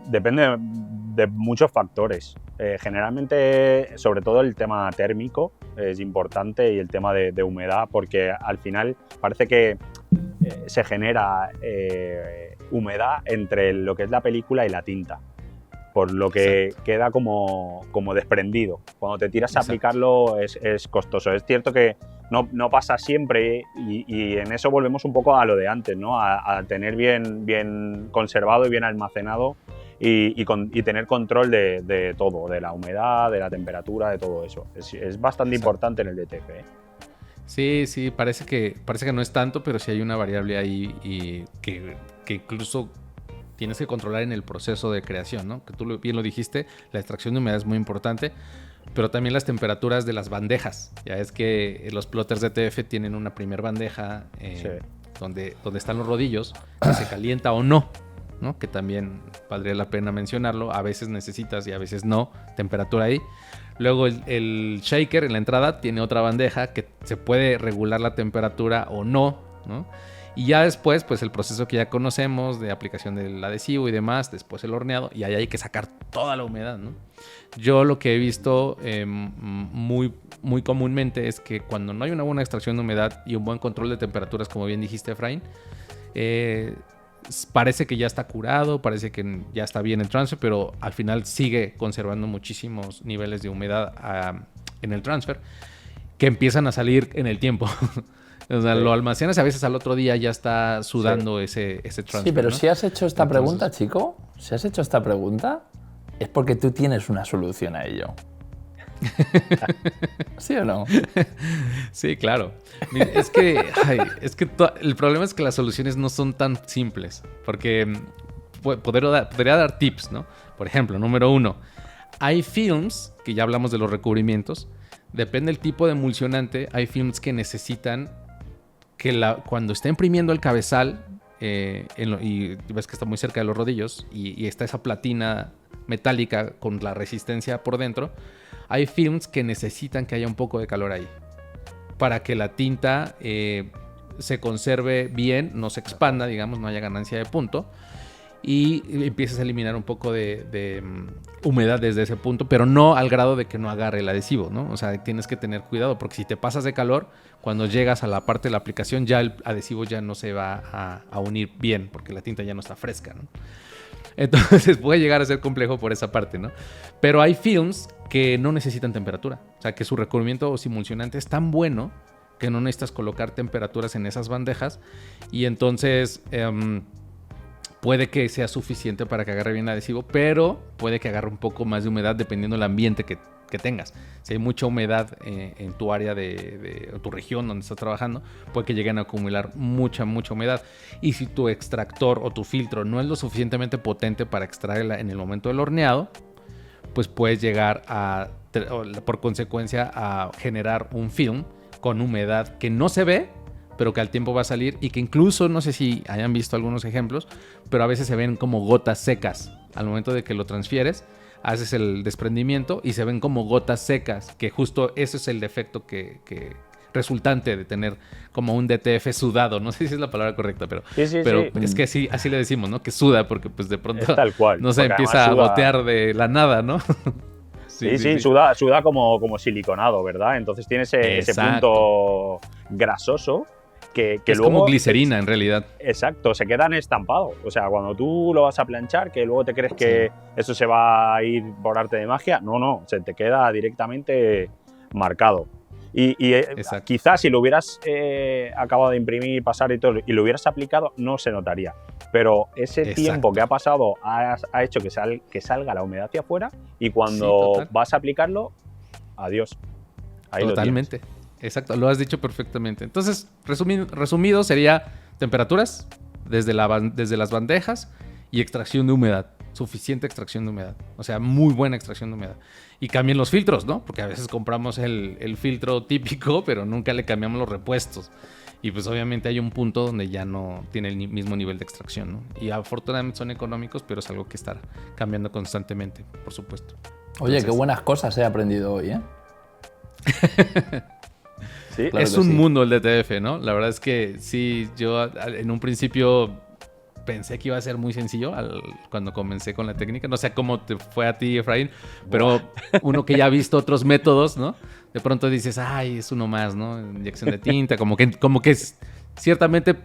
depende de muchos factores. Generalmente, sobre todo el tema térmico es importante y el tema de humedad, porque al final parece que se genera humedad entre lo que es la película y la tinta, por lo que queda como desprendido. Cuando te tiras a aplicarlo es costoso. Es cierto que no pasa siempre y en eso volvemos un poco a lo de antes, ¿no? A tener bien conservado y bien almacenado y tener control de todo, de la humedad, de la temperatura, de todo eso. Es bastante importante en el DTF, ¿eh? Sí, parece que no es tanto, pero sí hay una variable ahí y que incluso tienes que controlar en el proceso de creación, ¿no? Que tú bien lo dijiste, la extracción de humedad es muy importante, pero también las temperaturas de las bandejas. Ya es que los plotters DTF tienen una primer bandeja donde están los rodillos, que se calienta o no, ¿no? Que también valdría la pena mencionarlo. A veces necesitas y a veces no temperatura ahí. Luego el shaker en la entrada tiene otra bandeja que se puede regular la temperatura o no, ¿no? Y ya después, pues el proceso que ya conocemos de aplicación del adhesivo y demás, después el horneado, y ahí hay que sacar toda la humedad, ¿no? Yo lo que he visto muy comúnmente es que cuando no hay una buena extracción de humedad y un buen control de temperaturas, como bien dijiste, Efraín, parece que ya está curado, parece que ya está bien el transfer, pero al final sigue conservando muchísimos niveles de humedad en el transfer que empiezan a salir en el tiempo. O sea, lo almacenas y a veces al otro día ya está sudando ese transfer. Sí, pero ¿no? si has hecho esta pregunta, chico, si has hecho esta pregunta, es porque tú tienes una solución a ello. ¿Sí o no? Sí, claro. Es que el problema es que las soluciones no son tan simples, porque podría dar tips, ¿no? Por ejemplo, número 1, hay films, que ya hablamos de los recubrimientos, depende del tipo de emulsionante, hay films que necesitan que cuando está imprimiendo el cabezal, y ves que está muy cerca de los rodillos, y está esa platina metálica con la resistencia por dentro, hay films que necesitan que haya un poco de calor ahí para que la tinta se conserve bien, no se expanda, digamos, no haya ganancia de punto y empieces a eliminar un poco de humedad desde ese punto, pero no al grado de que no agarre el adhesivo, ¿no? O sea, tienes que tener cuidado porque si te pasas de calor, cuando llegas a la parte de la aplicación ya el adhesivo ya no se va a unir bien porque la tinta ya no está fresca, ¿no? Entonces puede llegar a ser complejo por esa parte, ¿no? Pero hay films que no necesitan temperatura. O sea, que su recubrimiento o su emulsionante es tan bueno que no necesitas colocar temperaturas en esas bandejas y entonces puede que sea suficiente para que agarre bien el adhesivo, pero puede que agarre un poco más de humedad dependiendo del ambiente que tengas. Si hay mucha humedad en tu área de tu región donde estás trabajando, puede que lleguen a acumular mucha por y si tu extractor o tu filtro no es lo suficientemente potente para extraerla en el momento del horneado, pues puedes llegar por consecuencia a generar un film con humedad que no se ve, pero que al tiempo va a salir y que incluso, no sé si hayan visto algunos ejemplos, pero a veces se ven como gotas secas al momento de que lo transfieres. Haces el desprendimiento y se ven como gotas secas, que justo ese es el defecto que resultante de tener como un DTF sudado. No sé si es la palabra correcta, pero, Sí. es que sí, así le decimos, ¿no? Que suda, porque pues de pronto Es tal cual. no se Porque empieza a además gotear de la nada, ¿no? Sí, suda como siliconado, ¿verdad? Entonces tiene ese punto grasoso que es luego… como glicerina, en realidad. Exacto, se quedan estampados. O sea, cuando tú lo vas a planchar, que luego te crees que eso se va a ir por arte de magia, no, se te queda directamente marcado. Y quizás si lo hubieras acabado de imprimir, pasar y todo, y lo hubieras aplicado, no se notaría. Pero ese tiempo que ha pasado ha hecho que salga la humedad hacia afuera, y cuando vas a aplicarlo, adiós. Ahí totalmente. lo tienes. Exacto, lo has dicho perfectamente. Entonces, resumido sería temperaturas desde las bandejas y extracción de humedad. Suficiente extracción de humedad. O sea, muy buena extracción de humedad. Y cambien los filtros, ¿no? Porque a veces compramos el filtro típico, pero nunca le cambiamos los repuestos. Y pues obviamente hay un punto donde ya no tiene el mismo nivel de extracción, ¿no? Y afortunadamente son económicos, pero es algo que está cambiando constantemente, por supuesto. Oye, qué buenas cosas he aprendido hoy, ¿eh? Sí, claro, es un mundo el DTF, ¿no? La verdad es que sí, yo en un principio pensé que iba a ser muy sencillo cuando comencé con la técnica. No sé cómo te fue a ti, Efraín, pero uno que ya ha visto otros métodos, ¿no? De pronto dices, ay, es uno más, ¿no? Inyección de tinta, como que ciertamente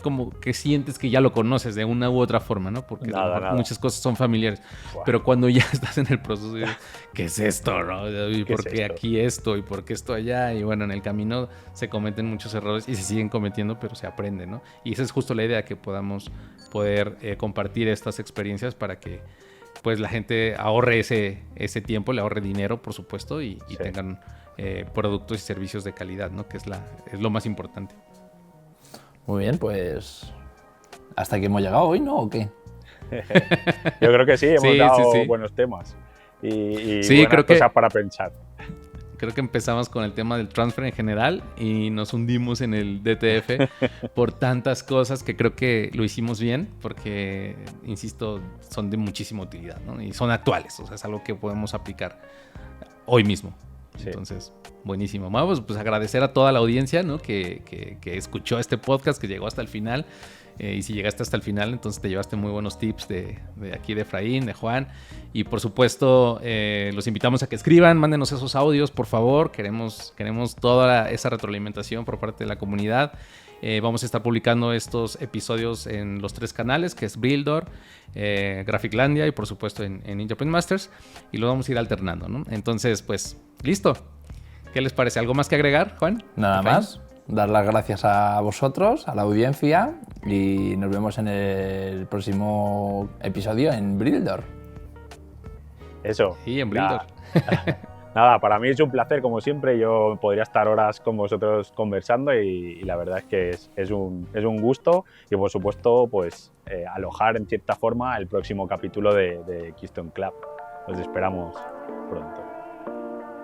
como que sientes que ya lo conoces de una u otra forma, ¿no? Porque muchas cosas son familiares. Wow. Pero cuando ya estás en el proceso, dices, ¿qué es esto, no? ¿Y por qué aquí esto? ¿Y por qué esto allá? Y bueno, en el camino se cometen muchos errores y se siguen cometiendo, pero se aprende, ¿no? Y esa es justo la idea, que podamos poder compartir estas experiencias para que pues la gente ahorre ese tiempo, le ahorre dinero, por supuesto, y tengan productos y servicios de calidad, ¿no? Que es lo más importante. Muy bien, pues hasta aquí hemos llegado hoy, ¿no? ¿O qué? Yo creo que sí, hemos dado buenos temas y buenas cosas para pensar. Creo que empezamos con el tema del transfer en general y nos hundimos en el DTF por tantas cosas que creo que lo hicimos bien, porque, insisto, son de muchísima utilidad, ¿no? Y son actuales, o sea, es algo que podemos aplicar hoy mismo. Sí. Entonces, buenísimo. Vamos pues agradecer a toda la audiencia, ¿no? que escuchó este podcast, que llegó hasta el final. Y si llegaste hasta el final, entonces te llevaste muy buenos tips de aquí de Efraín, de Juan. Y por supuesto, los invitamos a que escriban, mándenos esos audios, por favor. Queremos toda esa retroalimentación por parte de la comunidad. Vamos a estar publicando estos episodios en los 3 canales, que es Brildor, Graphiclandia y por supuesto en Ninja Print Masters. Y lo vamos a ir alternando, ¿no? Entonces, pues, listo. ¿Qué les parece? ¿Algo más que agregar, Juan? Nada más. Dar las gracias a vosotros, a la audiencia, y nos vemos en el próximo episodio en Brildor. Eso. Sí, en Brildor. Nada, para mí es un placer, como siempre. Yo podría estar horas con vosotros conversando y la verdad es que es un gusto, y por supuesto pues alojar en cierta forma el próximo capítulo de Keystone Club. Os esperamos pronto.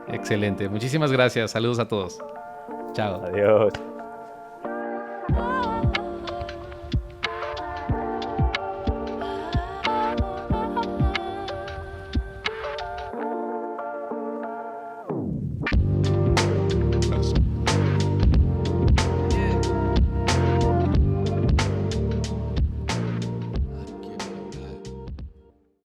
Excelente, muchísimas gracias, saludos a todos. Chao. Adiós.